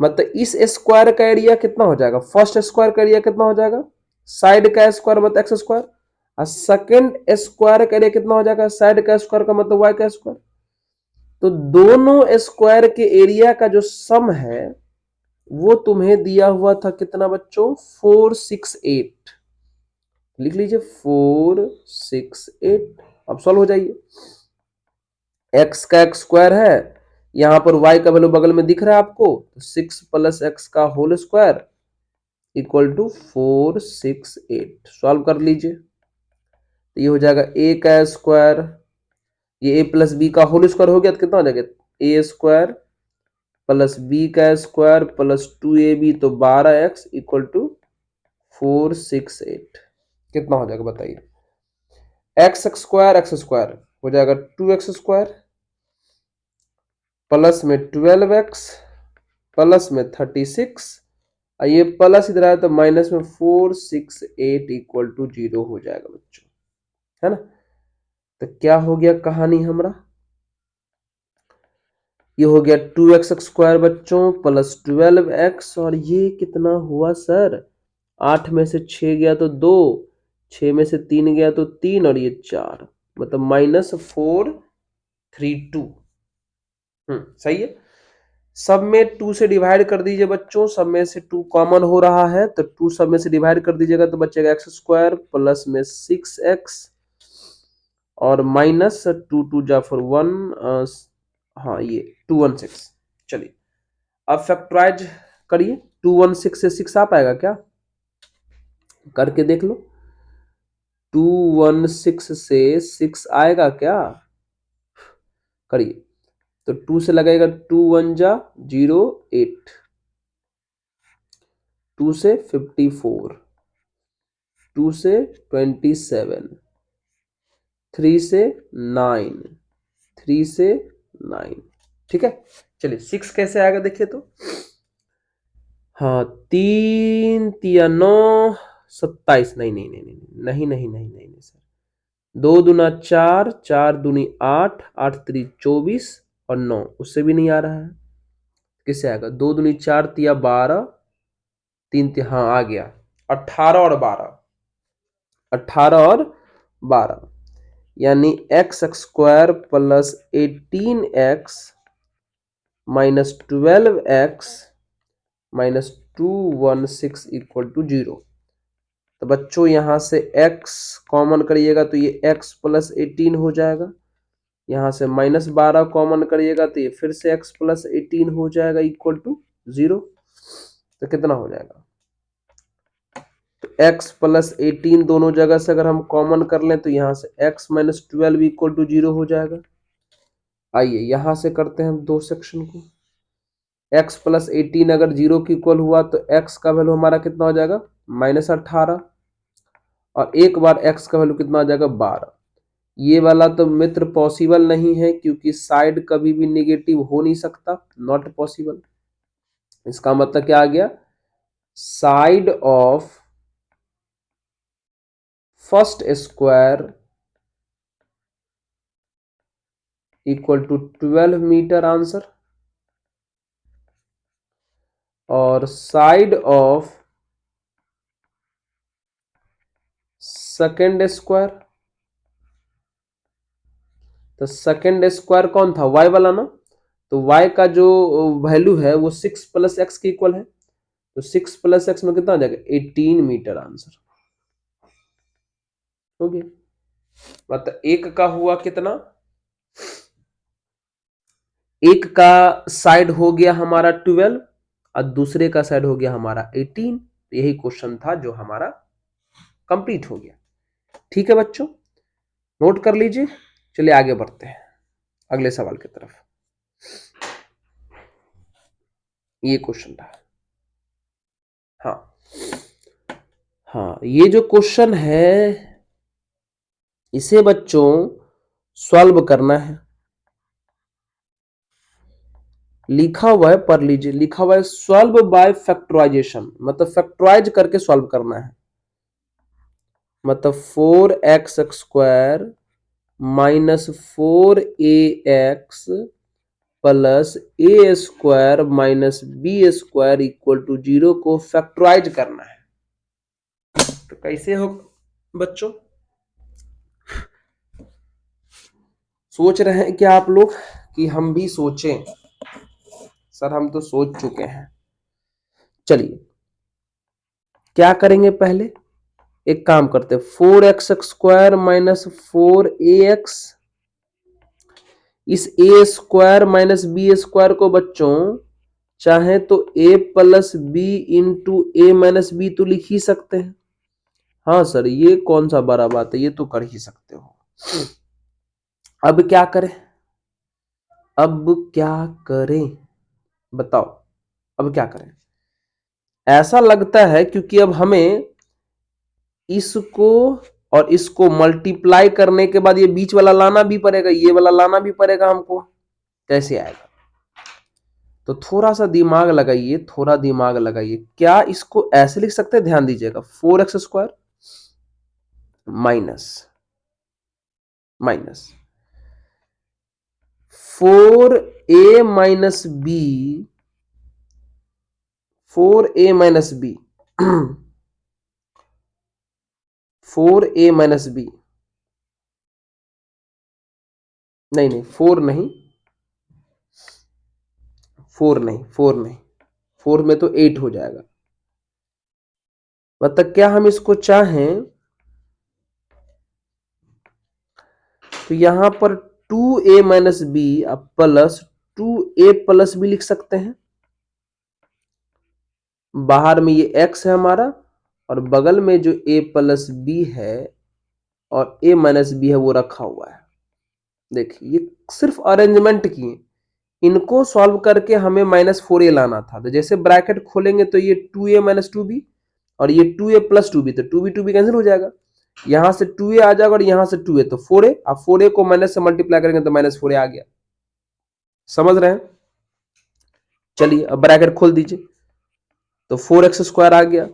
मतलब इस स्क्वायर का एरिया कितना हो जाएगा, फर्स्ट स्क्वायर का एरिया कितना हो जाएगा, साइड का स्क्वायर मतलब एक्स स्क्वायर, और सेकंड स्क्वायर का एरिया कितना हो जाएगा, साइड का स्क्वायर का मतलब वाई का स्क्वायर। तो दोनों स्क्वायर के एरिया का जो सम है वो तुम्हें दिया हुआ था कितना बच्चों, 468। लिख लीजिए 468। अब सॉल्व हो जाइए, एक्स का एक्स स्क्वायर है, यहां पर y का वैल्यू बगल में दिख रहा है आपको, तो 6 प्लस एक्स का whole square equal to 468। Solve कर लीजिए, तो ये हो जाएगा a का स्क्वायर, ये a प्लस बी का होल स्क्वायर हो गया तो कितना हो जाएगा, a स्क्वायर प्लस बी का स्क्वायर प्लस 2ab, तो 12x इक्वल टू 468। कितना हो जाएगा बताइए, एक्स स्क्वायर हो जाएगा 2x स्क्वायर प्लस में 12x प्लस में 36, और ये प्लस इधर आया तो माइनस में 468 इक्वल टू 0 हो जाएगा बच्चों, है ना। तो क्या हो गया कहानी हमारा, ये हो गया 2x स्क्वायर बच्चों प्लस 12x, और ये कितना हुआ सर, 8 में से 6 गया तो 2, 6 में से 3 गया तो 3, और ये 4, मतलब -432। सही है। सब में 2 से डिवाइड कर दीजिए बच्चों, सब में से 2 कॉमन हो रहा है तो 2 सब में से डिवाइड कर दीजिएगा तो बचेगा एक्स स्क्वायर प्लस में 6x और माइनस 2 2 जा फोर 1, हाँ ये 216। चलिए अब फैक्टराइज करिए, 216 से 6 आ पाएगा क्या, करके देख लो, 216 से 6 आएगा क्या, करिए। तो 2 से लगेगा 2 1 जा 0 8, 2 से 54, 2 से 27, 3 से 9, 3 से 9, ठीक है। चलिए 6 कैसे आएगा देखिए तो। हाँ 3 तिया 9 27, नहीं नहीं नहीं नहीं नहीं नहीं नहीं नहीं नहीं सर, 2 दूना 4, 4 दूनी 8, 8 3 24 और 9, उससे भी नहीं आ रहा है। किससे आएगा? 2 दूनी 4 तिया 12, 3 तिया, हाँ आ गया 18 और 12, 18 और 12, यानी x square plus 18x minus 12x minus 216 equal to 0। तो बच्चों यहां से x कॉमन करिएगा तो ये x प्लस 18 हो जाएगा, यहां से माइनस 12 कॉमन करिएगा तो ये फिर से x प्लस 18 हो जाएगा इक्वल टू 0। तो कितना हो जाएगा? तो x प्लस 18 दोनों जगह से अगर हम कॉमन कर लें तो यहां से x माइनस 12 इक्वल टू 0 हो जाएगा। आइए यहां से करते हैं हम दो सेक्शन को। x प्लस 18 अगर 0 की इक्वल हुआ तो x का वैल्यू हमारा कितना हो जाएगा? माइनस 18, और एक बार x का वैल्यू कितना आ जाएगा? 12। ये वाला तो मित्र पॉसिबल नहीं है क्योंकि साइड कभी भी नेगेटिव हो नहीं सकता, नॉट पॉसिबल। इसका मतलब क्या आ गया? Side of first square equal to 12 metre answer, और साइड ऑफ सेकेंड स्क्वायर, तो सेकेंड स्क्वायर कौन था? y वाला ना, तो y का जो वैल्यू है वो 6 प्लस एक्स के इक्वल है, तो 6 प्लस एक्स में कितना आ जाएगा? 18 मीटर आंसर हो गया। मतलब एक का हुआ कितना? एक का साइड हो गया हमारा 12 और दूसरे का साइड हो गया हमारा 18। यही क्वेश्चन था जो हमारा कंप्लीट हो गया। ठीक है बच्चों, नोट कर लीजिए। चलिए आगे बढ़ते हैं अगले सवाल की तरफ। ये क्वेश्चन था, हाँ हाँ, ये जो क्वेश्चन है इसे बच्चों सॉल्व करना है। लिखा हुआ है, पढ़ लीजिए, लिखा हुआ है सॉल्व बाय फैक्टराइजेशन, मतलब फैक्टराइज करके सॉल्व करना है। मतलब 4x square minus 4ax plus a square minus b square equal to 0 को फैक्टराइज करना है। तो कैसे हो बच्चों? सोच रहे हैं क्या आप लोग कि हम भी सोचें? सर हम तो सोच चुके हैं। चलिए क्या करेंगे, पहले एक काम करते हैं, 4x स्क्वायर माइनस 4ax, इस a square minus b square को बच्चों चाहे तो a plus B into a minus b तो लिख ही सकते हैं। हाँ सर ये कौन सा बड़ा बात है, ये तो कर ही सकते हो। अब क्या करें, अब क्या करें बताओ, अब क्या करें? ऐसा लगता है क्योंकि अब हमें इसको और इसको मल्टीप्लाई करने के बाद ये बीच वाला लाना भी पड़ेगा, ये वाला लाना भी पड़ेगा हमको। कैसे आएगा? तो थोड़ा सा दिमाग लगाइए, थोड़ा दिमाग लगाइए। क्या इसको ऐसे लिख सकते हैं? ध्यान दीजिएगा, 4x square minus minus 4a minus b, 4a minus b 4a minus b, नहीं नहीं 4 नहीं, 4 नहीं, 4 नहीं, 4 में तो 8 हो जाएगा। मतलब क्या हम इसको चाहें तो यहां पर 2a minus b plus 2a plus b लिख सकते हैं। बाहर में ये x है हमारा और बगल में जो a प्लस बी है और a माइनस बी है वो रखा हुआ है। देखिए ये सिर्फ अरेंजमेंट किए, इनको सॉल्व करके हमें माइनस 4a लाना था। तो जैसे ब्रैकेट खोलेंगे तो ये 2a माइनस 2b और ये 2a प्लस 2b, तो 2b 2b कैंसिल हो जाएगा, यहां से 2a आ जाएगा और यहां से 2a, तो 4a। अब 4a को माइनस से मल्टीप्लाई करेंगे तो -4a आ गया। समझ रहे हैं? चलिए अब ब्रैकेट खोल दीजिए, तो 4x² आ गया।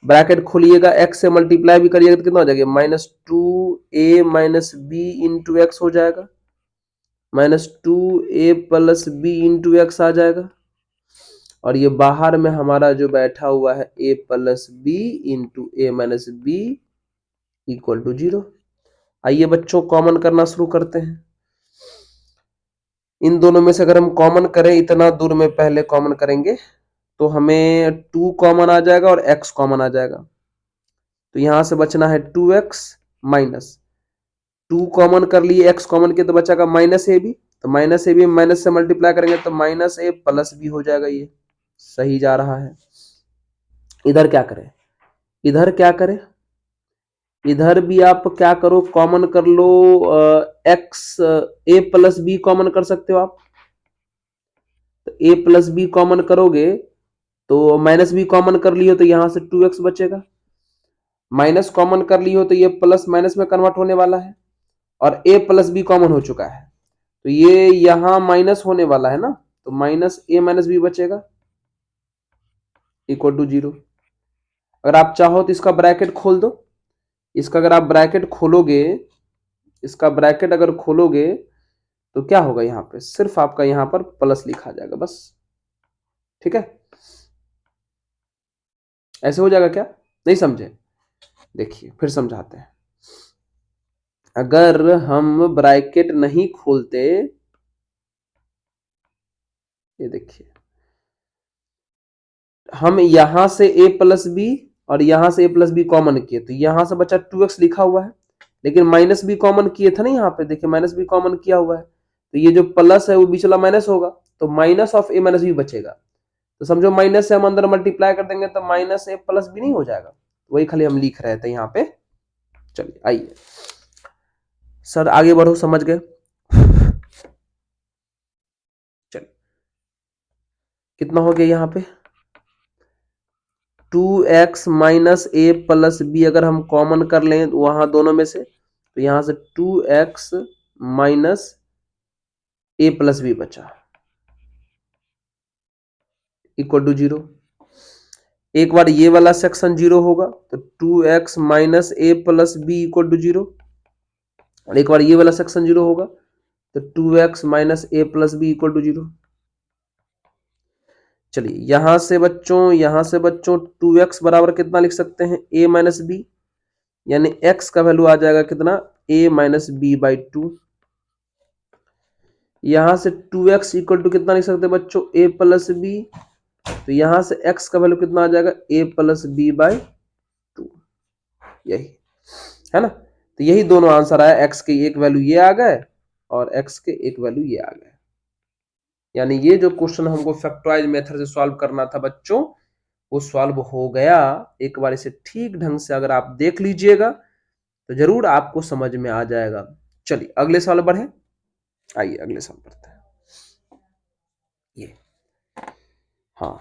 ब्रैकेट खोलिएगा, x से मल्टीप्लाई भी करिएगा तो कितना हो जाएगा, -2a minus B into x हो जाएगा, -2a plus B into x आ जाएगा। और ये बाहर में हमारा जो बैठा हुआ है a plus B into a minus b equal to 0। आइए बच्चों कॉमन करना शुरू करते हैं। इन दोनों में से अगर हम कॉमन करें, इतना दूर में पहले कॉमन करेंगे, तो हमें 2 कॉमन आ जाएगा और x कॉमन आ जाएगा। तो यहां से बचना है 2x माइनस 2 कॉमन कर लिए, x कॉमन किया तो बचेगा -ab। तो -ab माइनस से मल्टीप्लाई करेंगे तो -a प्लस b हो जाएगा। ये सही जा रहा है। इधर क्या करें, इधर क्या करें, इधर भी आप क्या करो, कॉमन कर लो, x a plus b common कर सकते हो आप। तो a प्लस बी कॉमन करोगे तो माइनस बी कॉमन कर लियो तो यहां से 2x बचेगा। माइनस कॉमन कर लियो तो ये प्लस माइनस में कन्वर्ट होने वाला है, और a प्लस बी कॉमन हो चुका है तो ये यहां माइनस होने वाला है ना, तो -a माइनस बी बचेगा इक्वल टू 0। अगर आप चाहो तो इसका ब्रैकेट खोल दो। इसका अगर आप ब्रैकेट खोलोगे, इसका ब्रैकेट अगर खोलोगे तो क्या होगा, यहाँ पे सिर्फ आपका यहाँ पर प्लस लिखा जाएगा बस। ठीक है, ऐसे हो जाएगा क्या, नहीं समझे? देखिए फिर समझाते हैं। अगर हम ब्रैकेट नहीं खोलते, ये देखिए हम यहां से a प्लस बी और यहां से a प्लस बी कॉमन किए तो यहां से बचा 2x लिखा हुआ है, लेकिन माइनस बी कॉमन किए थे ना, यहाँ पे देखिए माइनस बी कॉमन किया हुआ है, तो ये जो प्लस है वो बीच वाला माइनस होगा, तो minus of a minus b बचेगा। तो समझो माइनस से हम अंदर मल्टीप्लाई कर देंगे तो -a प्लस बी नहीं हो जाएगा, वही खाली हम लिख रहे थे यहाँ पे। चलिए आइए सर आगे बढ़ो, समझ गए? चलिए कितना हो गया यहाँ पे, 2x minus a plus B अगर हम कॉमन कर लें वहां दोनों में से, तो यहां से 2x minus a plus B बचा इक्वल टू 0। एक बार ये वाला सेक्शन 0 होगा तो 2x minus a plus b equal to 0, और एक बार ये वाला सेक्शन 0 होगा तो 2x minus a plus b equal to 0। चलिए यहां से बच्चों 2x बराबर कितना लिख सकते हैं, a माइनस बी, यानी x का वैल्यू आ जाएगा कितना, a माइनस बी बाई 2। यहां से 2x इक्वल टू कितना लिख सकते हैं बच्चों, a प्लस बी, तो यहां से x का वैल्यू कितना आ जाएगा, a प्लस बी बाई 2। यही है ना, तो यही दोनों आंसर आया, x के एक वैल्यू ये आ गए और x के एक वैल्यू ये आ गए। यानी ये जो क्वेश्चन हमको फैक्टराइज मेथड से सॉल्व करना था बच्चों, वो सॉल्व हो गया। एक बार इसे ठीक ढंग से अगर आप देख लीजिएगा तो जरूर आपको समझ में आ जाएगा। चलिए अगले सवाल बढ़े, आइए अगले सवाल बढ़ते हैं। ये हाँ,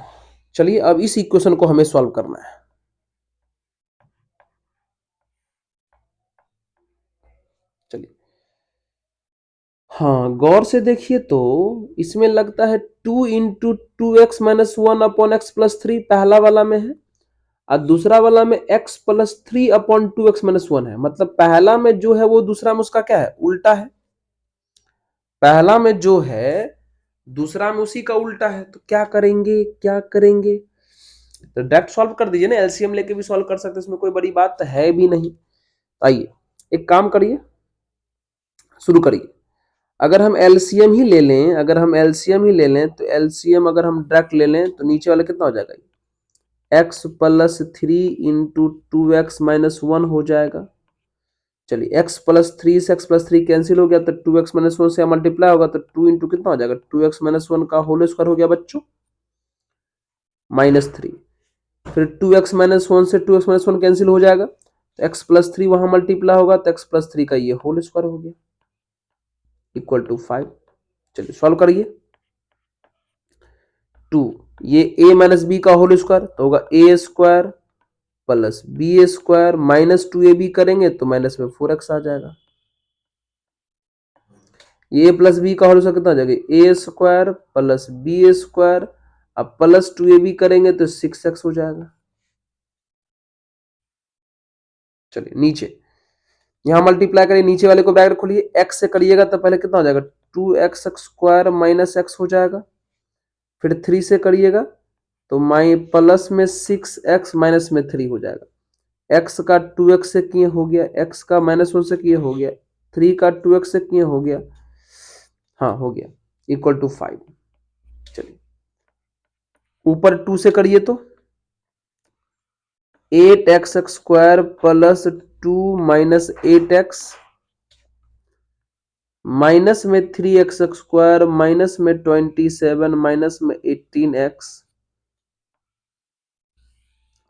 चलिए अब इस इक्वेशन को हमें सॉल्व करना है। चलिए हाँ, गौर से देखिए तो इसमें लगता है 2 into 2x minus 1 upon x plus 3 पहला वाला में है, और दूसरा वाला में x plus 3 upon 2x minus 1 है। मतलब पहला में जो है वो दूसरा में उसका क्या है, उल्टा है। पहला में जो है दूसरा में उसी का उल्टा है, तो क्या करेंगे, क्या करेंगे, तो डायरेक्ट सॉल्व कर दीजिए ना, एलसीएम लेके भी सॉल्व कर सकते हैं, इसमें कोई बड़ी बात है भी नहीं। आइए एक काम करिए, शुरू करिए। अगर हम एलसीएम ही ले लें, अगर हम एलसीएम ही ले लें तो एलसीएम अगर हम डायरेक्ट ले लें तो नीचे वाला कितना हो जाएगा, x plus 3 into 2x minus 1 हो जाएगा। चलिए x प्लस 3 से x प्लस 3 कैंसिल हो गया तो 2x माइनस 1 से मल्टीप्लाई होगा तो 2 इंटू कितना हो जाएगा, 2x माइनस 1 का होल स्क्वायर हो गया बच्चों -3। फिर 2x माइनस 1 से 2x माइनस 1 कैंसिल हो जाएगा तो x प्लस 3 वहां मल्टीप्लाई होगा तो x प्लस 3 का ये होल स्क्वायर हो गया इक्वल टू 5। चलिए सॉल्व करिए। 2 ये a माइनस बी का होल स्क्वायर तो होगा a square plus B square minus 2ab करेंगे तो माइनस में 4x आ जाएगा। ए प्लस बी का होल स्क्वायर कितना हो जाएगा, a square plus B square, अब प्लस 2ab करेंगे तो 6x हो जाएगा। चलिए नीचे यहां मल्टीप्लाई करिए, नीचे वाले को ब्रैकेट खोलिए, x से करिएगा तो पहले कितना हो जाएगा 2x स्क्वायर माइनस x हो जाएगा, फिर 3 से करिएगा तो प्लस में 6x माइनस में 3 हो जाएगा। x का 2x से किए हो गया, x का -1 से किए हो गया, 3 का 2x से किए हो गया, हाँ हो गया, इक्वल टू 5। चलिए ऊपर 2 से करिए तो 8x square plus 2 minus 8x minus में 3x स्क्वायर माइनस में 27 माइनस में 18x,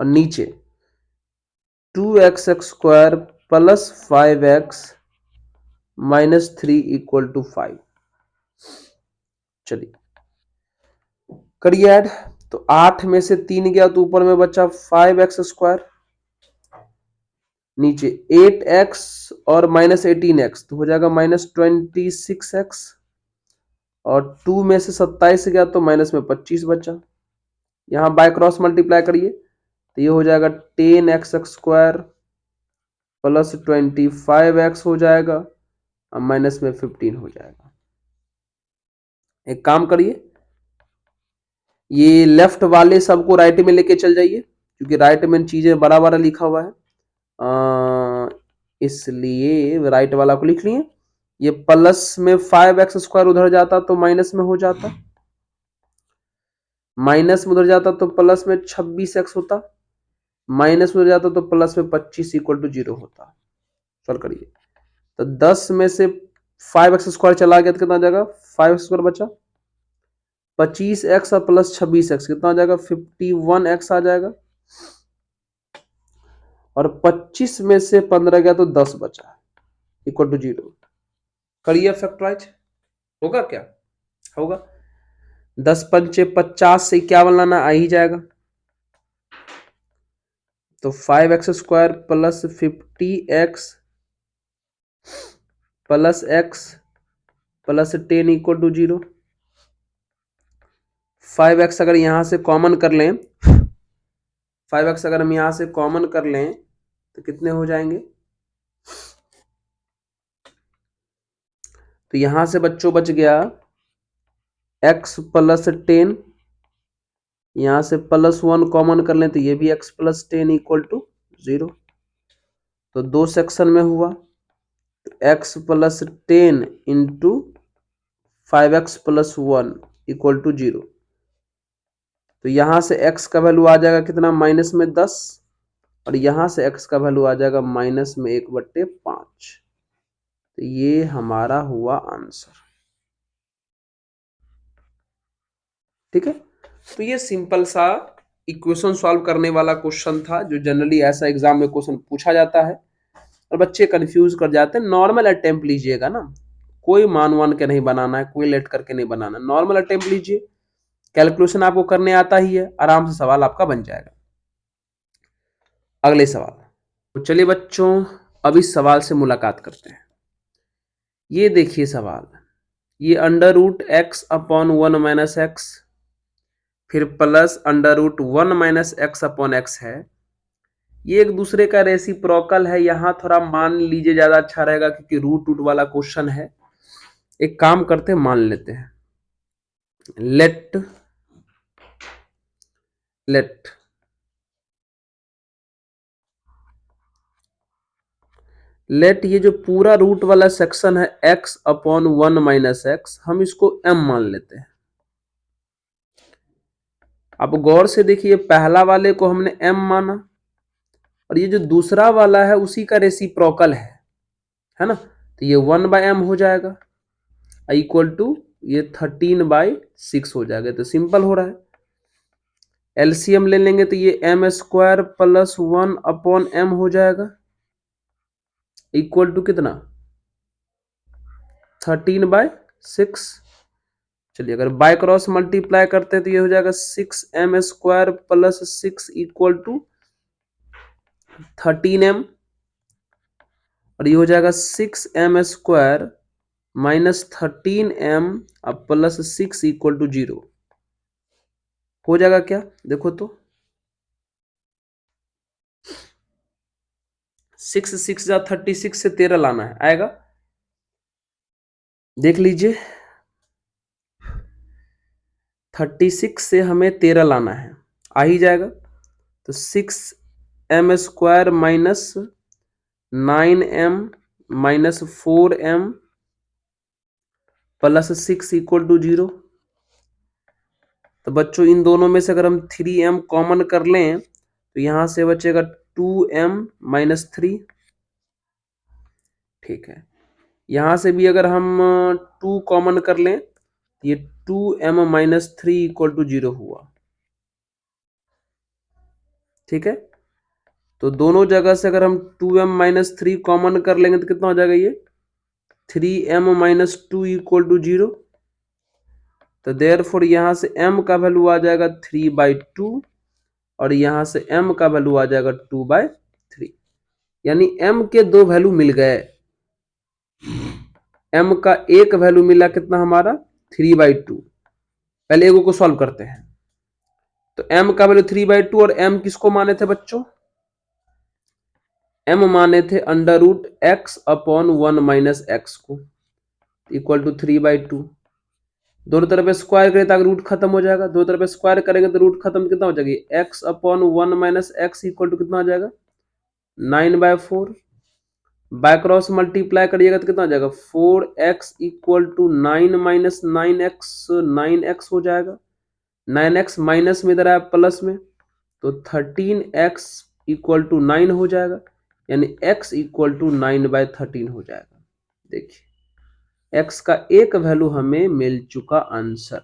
और नीचे 2x square plus 5x minus 3 equal to 5। चलिए करिए ऐड, तो 8 में से 3 गया तो ऊपर में बचा 5x स्क्वायर, नीचे 8x और माइनस 18x तो हो जाएगा माइनस 26x, और 2 में से 27 गया तो माइनस में 25 बचा। यहां बाय क्रॉस मल्टीप्लाई करिए तो ये हो जाएगा 10x स्क्वायर प्लस 25x हो जाएगा, और माइनस में 15 हो जाएगा। एक काम करिए, ये लेफ्ट वाले सबको राइट में लेके चल जाइए, क्योंकि राइट में चीजें बड़ा बड़ा लिखा हुआ है, इसलिए राइट वाला को लिख लिए। ये प्लस में 5x स्क्वायर उधर जाता तो माइनस में हो जाता, माइनस में उधर जाता तो प्लस में 26x होता, माइनस में उधर जाता तो प्लस में 25 इक्वल टू 0 होता। सॉल्व करिए तो 10 में से 5x स्क्वायर चला गया तो कितना आ जाएगा, 5x स्क्वायर बचा, 25x और प्लस 26x कितना आ जाएगा, 51x आ जाएगा, और 25 में से 15 गया तो 10 बचा इक्वल टू 0। करिए फैक्टराइज, होगा क्या, होगा 10 पंचे 50 से 51 लाना आ ही जाएगा, तो 5x square plus 50x plus x plus 10 equal to 0। 5x अगर यहां से कॉमन कर लें, 5x अगर हम यहां से कॉमन कर लें तो कितने हो जाएंगे, तो यहां से बच्चों बच गया x प्लस 10, यहां से प्लस 1 कॉमन कर लें तो ये भी x प्लस 10 इक्वल टू 0। तो दो सेक्शन में हुआ, तो x plus 10 into 5x plus 1 equal to 0। तो यहां से x का वैल्यू आ जाएगा कितना, माइनस में 10, और यहां से x का वैल्यू आ जाएगा माइनस में 1/5। तो ये हमारा हुआ आंसर। ठीक है, तो ये सिंपल सा इक्वेशन सॉल्व करने वाला क्वेश्चन था, जो जनरली ऐसा एग्जाम में क्वेश्चन पूछा जाता है और बच्चे कंफ्यूज कर जाते हैं। नॉर्मल अटेम्प्ट लीजिएगा ना, कोई मान के नहीं बनाना है, कोई लेट करके नहीं बनाना, नॉर्मल अटेम्प्ट लीजिए, कैलकुलेशन आपको करने आता ही है, आराम से सवाल आपका बन जाएगा। अगले सवाल, तो चलिए बच्चों अब इस सवाल से मुलाकात करते हैं। ये देखिए सवाल, ये under root x upon 1 minus x फिर plus under root 1 minus x upon x है, ये एक दूसरे का रेसिप्रोकल है। यहां थोड़ा मान लीजिए, ज्यादा अच्छा रहेगा क्योंकि रूट रूट वाला क्वेश्चन है। एक काम करते हैं, मान लेते हैं, लेट ये जो पूरा रूट वाला सेक्शन है x अपॉन 1 माइनस एक्स, हम इसको m मान लेते हैं। अब गौर से देखिए, पहला वाले को हमने m माना, और ये जो दूसरा वाला है उसी का रेसिप्रोकल है ना, तो ये 1/m हो जाएगा इक्वल टू ये 13/6 हो जाएगा। तो सिंपल हो रहा है, एलसीएम ले लेंगे तो ये m square plus 1 upon m हो जाएगा इक्वल टू कितना, 13/6। चलिए अगर बाय क्रॉस मल्टीप्लाई करते हैं तो ये हो जाएगा 6m square plus 6 equal to 13m और ये हो जाएगा 6m² माइनस 13m अब प्लस 6 इक्वल टू 0 हो जाएगा क्या? देखो तो 6 जा 36 से 13 लाना है, आएगा? देख लीजिए 36 से हमें 13 लाना है, आ ही जाएगा। तो 6m² minus 9m minus 4m plus 6 equal to 0। तो बच्चों इन दोनों में से अगर हम 3m कॉमन कर लें तो यहां से बचेगा 2m माइनस 3। ठीक है, यहां से भी अगर हम 2 कॉमन कर लें तो ये 2m माइनस 3 इक्वल टू 0 हुआ। ठीक है, तो दोनों जगह से अगर हम 2m माइनस 3 कॉमन कर लेंगे तो कितना हो जाएगा? ये 3m माइनस 2 इक्वल टू 0। तो देयरफॉर यहां से m का वैल्यू आ जाएगा 3/2 और यहां से m का वैल्यू आ जाएगा 2/3। यानी m के दो वैल्यू मिल गए। m का एक वैल्यू मिला कितना हमारा 3/2। पहले एगो को सॉल्व करते हैं। तो m का वैल्यू 3/2 और m किसको माने थे बच्चों? m माने थे √x/1 - x को इक्वल टू 3/2। दोनों तरफ स्क्वायर करें ताकि रूट खत्म हो जाएगा। दोनों तरफ स्क्वायर करेंगे तो रूट खत्म कितना हो जाएगी? x/1 - x इक्वल टू कितना हो जाएगा? 9/4। बाय क्रॉस मल्टीप्लाई करिएगा तो कितना हो जाएगा? 4x equal to 9 minus 9x 9x हो जाएगा। 9x माइनस में इधर आया प्लस में तो 13x इक्वल टू 9 हो जाएगा। यानी x इक्वल टू 9/13 हो जाएगा। देखिए x का एक वैल्यू हमें मिल चुका आंसर।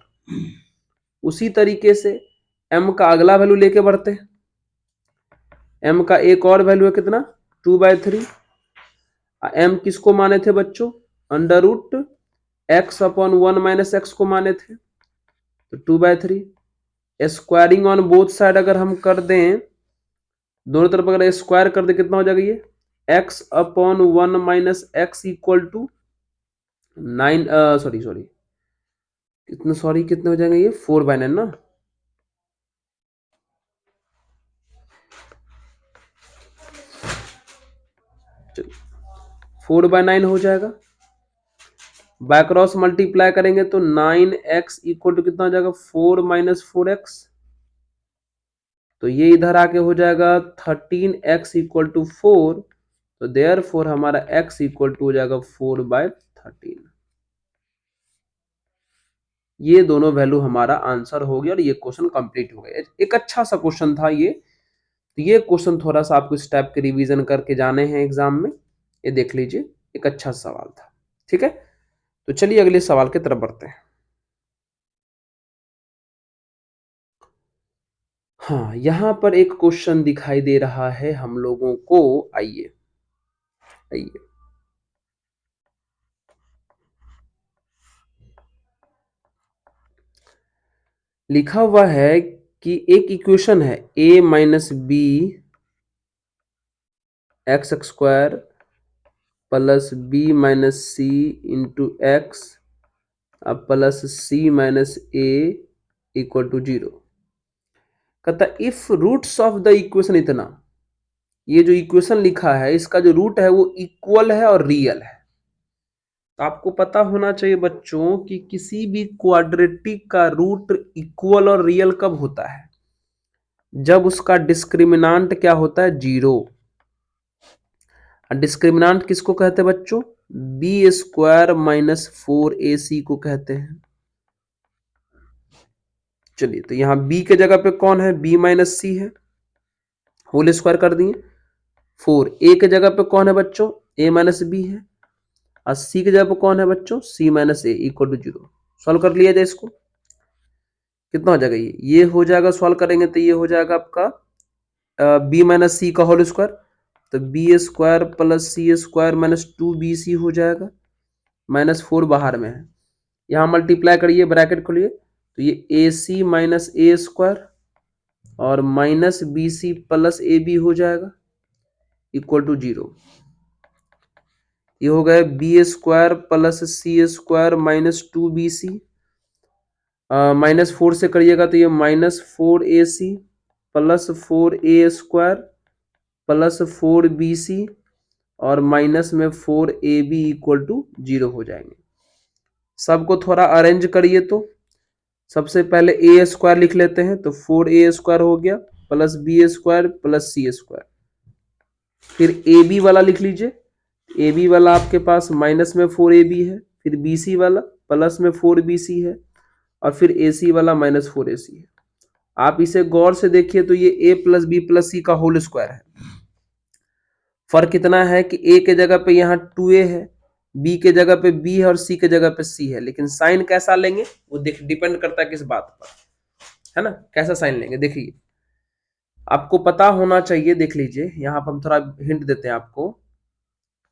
उसी तरीके से m का अगला वैल्यू लेके बढ़ते हैं। m का एक और वैल्यू है कितना? 2/3। m किसको माने थे बच्चों? √x/1 - x को माने थे तो 2/3। स्क्वायरिंग ऑन बोथ साइड अगर हम कर दें, दोनों तरफ अगर स्क्वायर कर दे कितना हो जाएगा? ये x/1 - x equal to 9 sorry कितने हो जाएंगे? ये 4/9 ना। चलिए 4/9 हो जाएगा। बाय क्रॉस मल्टीप्लाई करेंगे तो 9x इक्वल टू कितना हो जाएगा? 4 - 4x। तो ये इधर आके हो जाएगा 13x इक्वल टू 4। तो देयरफॉर हमारा x इक्वल टू हो जाएगा 4/13। ये दोनों वैल्यू हमारा आंसर हो गया और ये क्वेश्चन कंप्लीट हो गया। एक अच्छा सा क्वेश्चन था ये। तो ये क्वेश्चन थोड़ा सा आपको इस टाइप के रिवीजन करके जाने हैं एग्जाम में। ये देख लीजिए, एक अच्छा सवाल था। ठीक है, तो चलिए अगले सवाल की तरफ बढ़ते हैं। हाँ, यहां पर एक क्वेश्चन दिखाई दे रहा है हम लोगों को। आइए आइए, लिखा हुआ है कि एक इक्वेशन है a minus b x² plus b minus c into x plus c minus a equal to 0। कहता if roots of the equation इतना, ये जो इक्वेशन लिखा है इसका जो रूट है वो इक्वल है और रियल है। तो आपको पता होना चाहिए बच्चों कि किसी भी क्वाड्रेटिक का रूट इक्वल और रियल कब होता है? जब उसका डिस्क्रिमिनांट क्या होता है? 0। डिस्क्रिमिनांट किसको कहते हैं बच्चों? b² माइनस 4ac को कहते हैं। चलिए, तो यहां b के जगह पे कौन है? b माइनस सी है, होल स्क्वायर कर दिए। 4 a के जगह पे कौन है बच्चों? a माइनस बी है। और c के जगह पे कौन है बच्चों? c minus a equal to 0। Solve कर लिया जाए इसको, कितना हो जाएगा? ये हो जाएगा, सॉल्व करेंगे तो ये हो जाएगा आपका b माइनस सी का होल स्क्वायर। तो b² plus c² minus 2bc हो जाएगा। -4 बाहर में है, यहाँ मल्टीप्लाई करिए, ब्रैकेट खोलिए तो ये AC माइनस a² और माइनस BC प्लस AB हो जाएगा। Equal to 0। ये हो गए b square plus c square minus 2bc, -4 से करिएगा तो ये -4ac plus 4a² plus 4bc और माइनस में 4ab इक्वल टू 0 हो जाएंगे। सबको थोड़ा अरेंज करिए तो सबसे पहले ए स्क्वायर लिख लेते हैं, तो 4a² हो गया प्लस b² प्लस c²। फिर ए बी वाला लिख लीजिए, ए बी वाला आपके पास माइनस में 4ab है, फिर बी सी वाला प्लस में 4bc है और फिर ए सी वाला -4ac है। आप इसे गौर से देखिए तो ये a प्लस बी प्लस सी का होल स्क्वायर है। फर्क कितना है कि a के जगह पे यहाँ 2a है, b के जगह पे b है और c के जगह पे c है, लेकिन साइन कैसा लेंगे वो डिपेंड करता है किस बात पर, है ना, कैसा साइन लेंगे। देखिए आपको पता होना चाहिए, देख लीजिए यहाँ पर हम थोड़ा हिंट देते हैं आपको।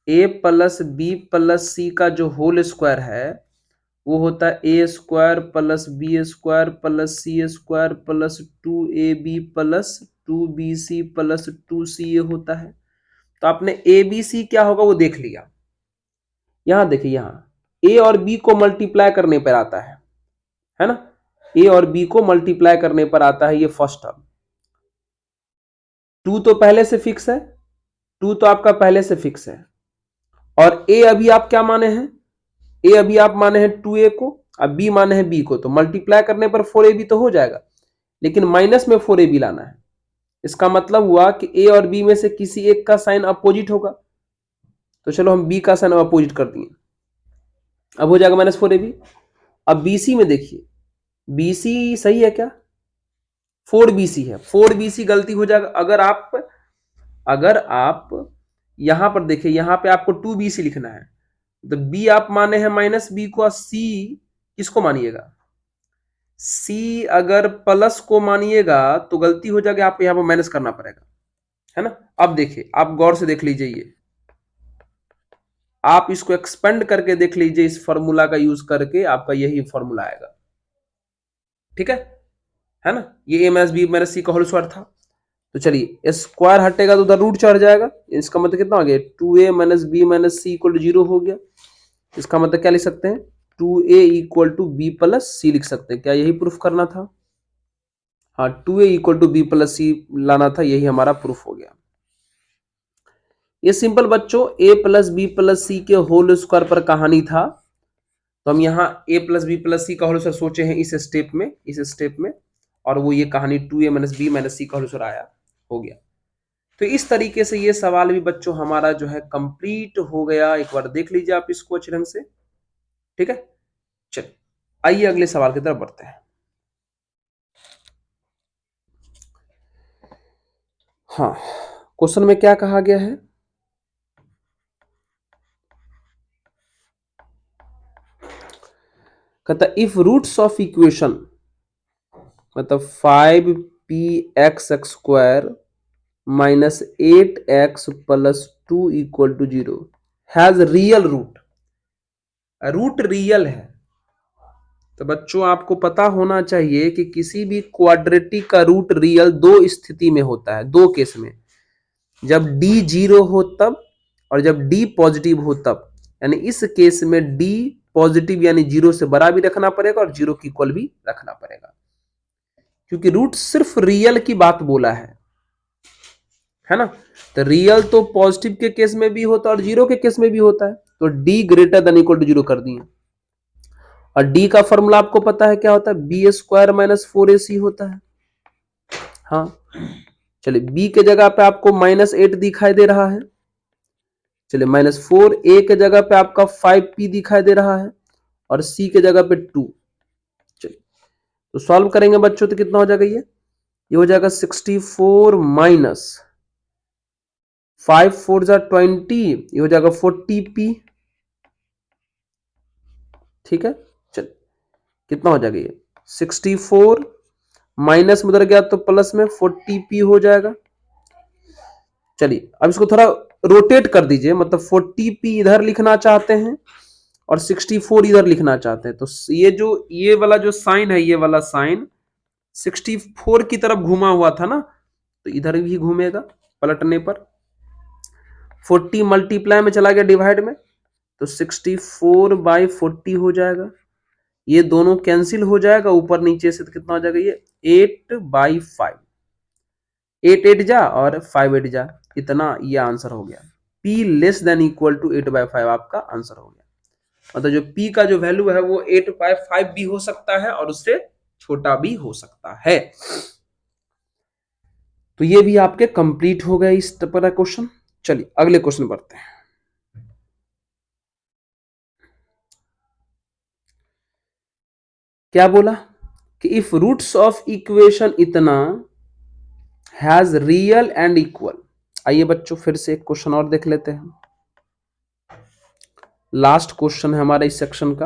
a प्लस बी प्लस सी का जो होल स्क्वायर है वो होता है a² plus b² plus c² plus 2ab plus 2bc plus 2c ये होता है। तो आपने ए बी सी क्या होगा वो देख लिया। यहां देखिए, यहां ए और बी को मल्टीप्लाई करने पर आता है ना, ए और बी को मल्टीप्लाई करने पर आता है ये फर्स्ट टर्म। 2 तो पहले से फिक्स है, 2 तो आपका पहले से फिक्स है और ए अभी आप क्या माने हैं, ए अभी आप माने हैं 2a को, अब बी माने हैं b को, तो मल्टीप्लाई करने पर 4ab तो हो जाएगा, लेकिन माइनस में 4ab लाना है। इसका मतलब हुआ कि ए और बी में से किसी एक का साइन अपोजिट होगा, तो चलो हम बी का साइन अपोजिट कर दिए, अब हो जाएगा -4ab। अब बीसी में देखिए, बीसी सही है क्या, 4bc है, 4bc गलती हो जाएगा। अगर आप यहां पर देखिए, यहां पे आपको 2bc लिखना है, तो b आप माने हैं -b को, c किसको मानिएगा, c अगर प्लस को मानिएगा तो गलती हो जाएगी, आपको यहां पर माइनस करना पड़ेगा, है ना। अब देखिए, आप गौर से देख लीजिए, ये आप इसको एक्सपेंड करके देख लीजिए, इस फॉर्मूला का यूज करके आपका यही फॉर्मूला आएगा, ठीक है ना। ये a माइनस बी माइनस सी का होल स्क्वायर था, तो चलिए स्क्वायर हटेगा तो उधर रूट चढ़ जाएगा, इसका मतलब कितना हो गया, 2a minus b minus c equal to 0 हो गया। इसका मतलब क्या लिख सकते हैं, 2a equal to B plus C लिख सकते हैं। क्या यही प्रूफ करना था, हाँ 2a equal to B plus C लाना था, यही हमारा प्रूफ हो गया। ये सिंपल बच्चों a प्लस बी प्लस सी के होल स्क्वायर पर कहानी था, तो हम यहाँ a प्लस बी प्लस सी का होल स्क्वायर सोचे हैं इस स्टेप में, और वो ये कहानी 2a माइनस बी माइनस सी का होल स्क्वायर आया, हो गया। तो इस तरीके से ये सवाल भी बच्चों हमारा जो है कंप्लीट हो गया। एक बार देख लीजिए आप इसको अच्छे ढंग से, ठीक है। चलिए आइए अगले सवाल की तरफ बढ़ते हैं। हाँ, क्वेश्चन में क्या कहा गया है, कहता इफ रूट्स ऑफ इक्वेशन, मतलब 5px² minus 8x plus 2 equal to 0 has real root, root real है, तो बच्चों आपको पता होना चाहिए कि किसी भी क्वाड्रेटिक का रूट रियल दो स्थिति में होता है, दो केस में, जब d 0 हो तब और जब d पॉजिटिव हो तब। यानी इस केस में d पॉजिटिव यानी 0 से बड़ा भी रखना पड़ेगा और 0 की इक्वल भी रखना पड़ेगा, क्योंकि रूट सिर्फ रियल की बात बोला है ना। तो रियल तो पॉजिटिव के केस में भी होता है और 0 के केस में भी होता है, तो d greater than equal to 0 कर दिए। और d का फॉर्मूला आपको पता है क्या होता है, b² माइनस 4ac होता है। हाँ चलिए, b के जगह पे आपको -8 दिखाई दे रहा है, चलिए -4, a के जगह पे आपका 5p दिखाई दे रहा है और c के जगह पे 2। चलिए तो सॉल्व करेंगे बच्चों, तो कितना हो जाएगा, ये हो जाएगा 64 माइनस 5 4 जा 20, ये हो जाएगा 40p, ठीक है। चलिए कितना हो जाएगा, ये 64 माइनस में उधर गया तो प्लस में 40p हो जाएगा। चलिए अब इसको थोड़ा रोटेट कर दीजिए, मतलब 40p इधर लिखना चाहते हैं और 64 इधर लिखना चाहते हैं, तो ये वाला जो साइन है, ये वाला साइन 64 की तरफ घुमा हुआ था ना, तो इधर भी घूमेगा पलटने पर। 40 मल्टीप्लाई में चला गया डिवाइड में, तो 64/40 हो जाएगा। ये दोनों कैंसिल हो जाएगा, ऊपर नीचे से तो कितना हो जाएगा, ये 8/5, 8 8 जा और 5 8 जा, इतना ये आंसर हो गया। P less than equal to 8/5 आपका आंसर हो गया। मतलब जो P का जो वैल्यू है वो 8/5 भी हो सकता है और उससे छोटा भी हो सकता है। तो ये भी आपके कंप्लीट हो गए इस तरह क्वेश्चन। चलिए अगले क्वेश्चन बढ़ते हैं। क्या बोला कि इफ रूट्स ऑफ इक्वेशन इतना हैज रियल एंड इक्वल। आइए बच्चों फिर से एक क्वेश्चन और देख लेते हैं, लास्ट क्वेश्चन है हमारा इस सेक्शन का।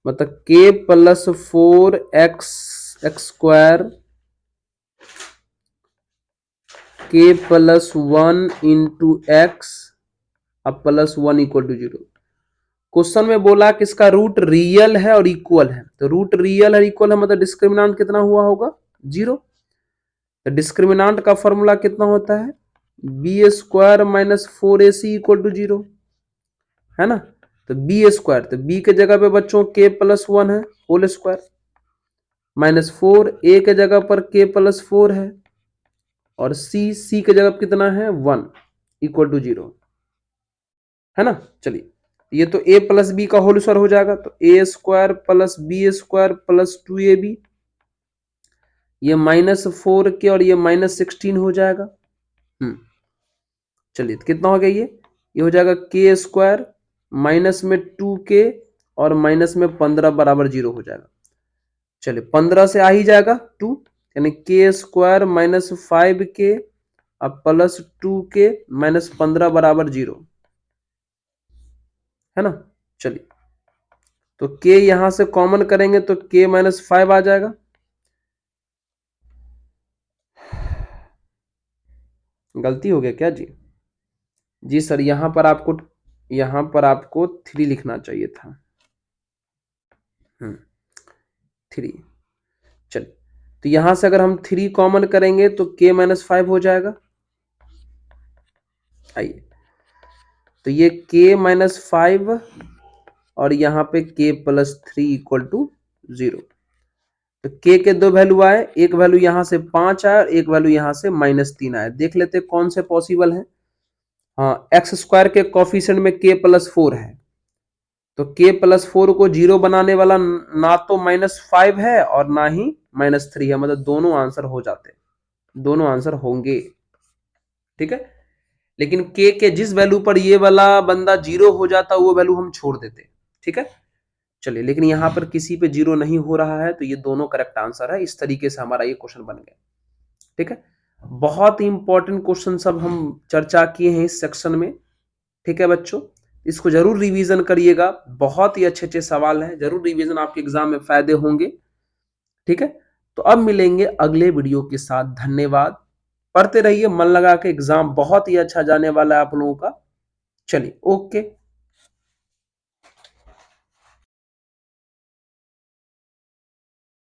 मतलब k plus 4x square k plus 1 into x अब प्लस 1 इक्वल टू 0। क्वेश्चन में बोला कि इसका रूट रियल है और इक्वल है, तो रूट रियल है इक्वल है मतलब डिस्क्रिमिनांट कितना हुआ होगा, 0। तो डिस्क्रिमिनांट का फॉर्मूला कितना होता है, b square minus 4ac equal to 0, है ना। तो बी स्क्वायर, तो बी के जगह पे बच्चों के प्लस 1 है होल स्क्वायर, माइनस 4 ए के जगह पर के प्लस 4 है, और सी के जगह कितना है 1 इक्वल टू 0, है ना। चलिए ये तो a प्लस बी का होल स्क्वायर हो जाएगा, तो A square plus B square plus 2ab, ये -4 के और ये -16 हो जाएगा। चलिए तो कितना हो गया, ये हो जाएगा के स्क्वायर माइनस में 2k और माइनस में 15 बराबर 0 हो जाएगा। चलिए 15 से आ ही जाएगा 2, यानी के स्क्वायर माइनस 5k अब प्लस 2k माइनस 15 बराबर 0, है ना। चलिए तो k यहां से कॉमन करेंगे तो k माइनस 5 आ जाएगा। गलती हो गया क्या जी, जी सर यहां पर आपको 3 लिखना चाहिए था, 3। चलिए तो यहां से अगर हम 3 कॉमन करेंगे तो k माइनस 5 हो जाएगा। आइए तो ये k माइनस 5 और यहाँ पे k प्लस 3 इक्वल टू 0। तो k के दो वैल्यू आए, एक वैल्यू यहां से 5 आया और एक वैल्यू यहां से -3 आया। देख लेते कौन से पॉसिबल है। हाँ, एक्स स्क्वायर के कोफिशिएंट में k प्लस 4 है, तो k प्लस 4 को 0 बनाने वाला ना तो -5 है और ना ही -3 है, मतलब दोनों आंसर हो जाते, दोनों आंसर होंगे, ठीक है। लेकिन k के जिस वैल्यू पर ये वाला बंदा 0 हो जाता वो वैल्यू हम छोड़ देते, ठीक है। चलिए लेकिन यहाँ पर किसी पे 0 नहीं हो रहा है, तो ये दोनों करेक्ट आंसर है। इस तरीके से हमारा ये क्वेश्चन बन गया, ठीक है। बहुत ही इंपॉर्टेंट क्वेश्चन सब हम चर्चा किए हैं इस सेक्शन में, ठीक है बच्चों। इसको जरूर रिवीजन करिएगा, बहुत ही अच्छे अच्छे सवाल हैं, जरूर रिवीजन आपके एग्जाम में फायदे होंगे, ठीक है। तो अब मिलेंगे अगले वीडियो के साथ, धन्यवाद। पढ़ते रहिए मन लगा के, एग्जाम बहुत ही अच्छा जाने वाला है आप लोगों का। चलिए ओके।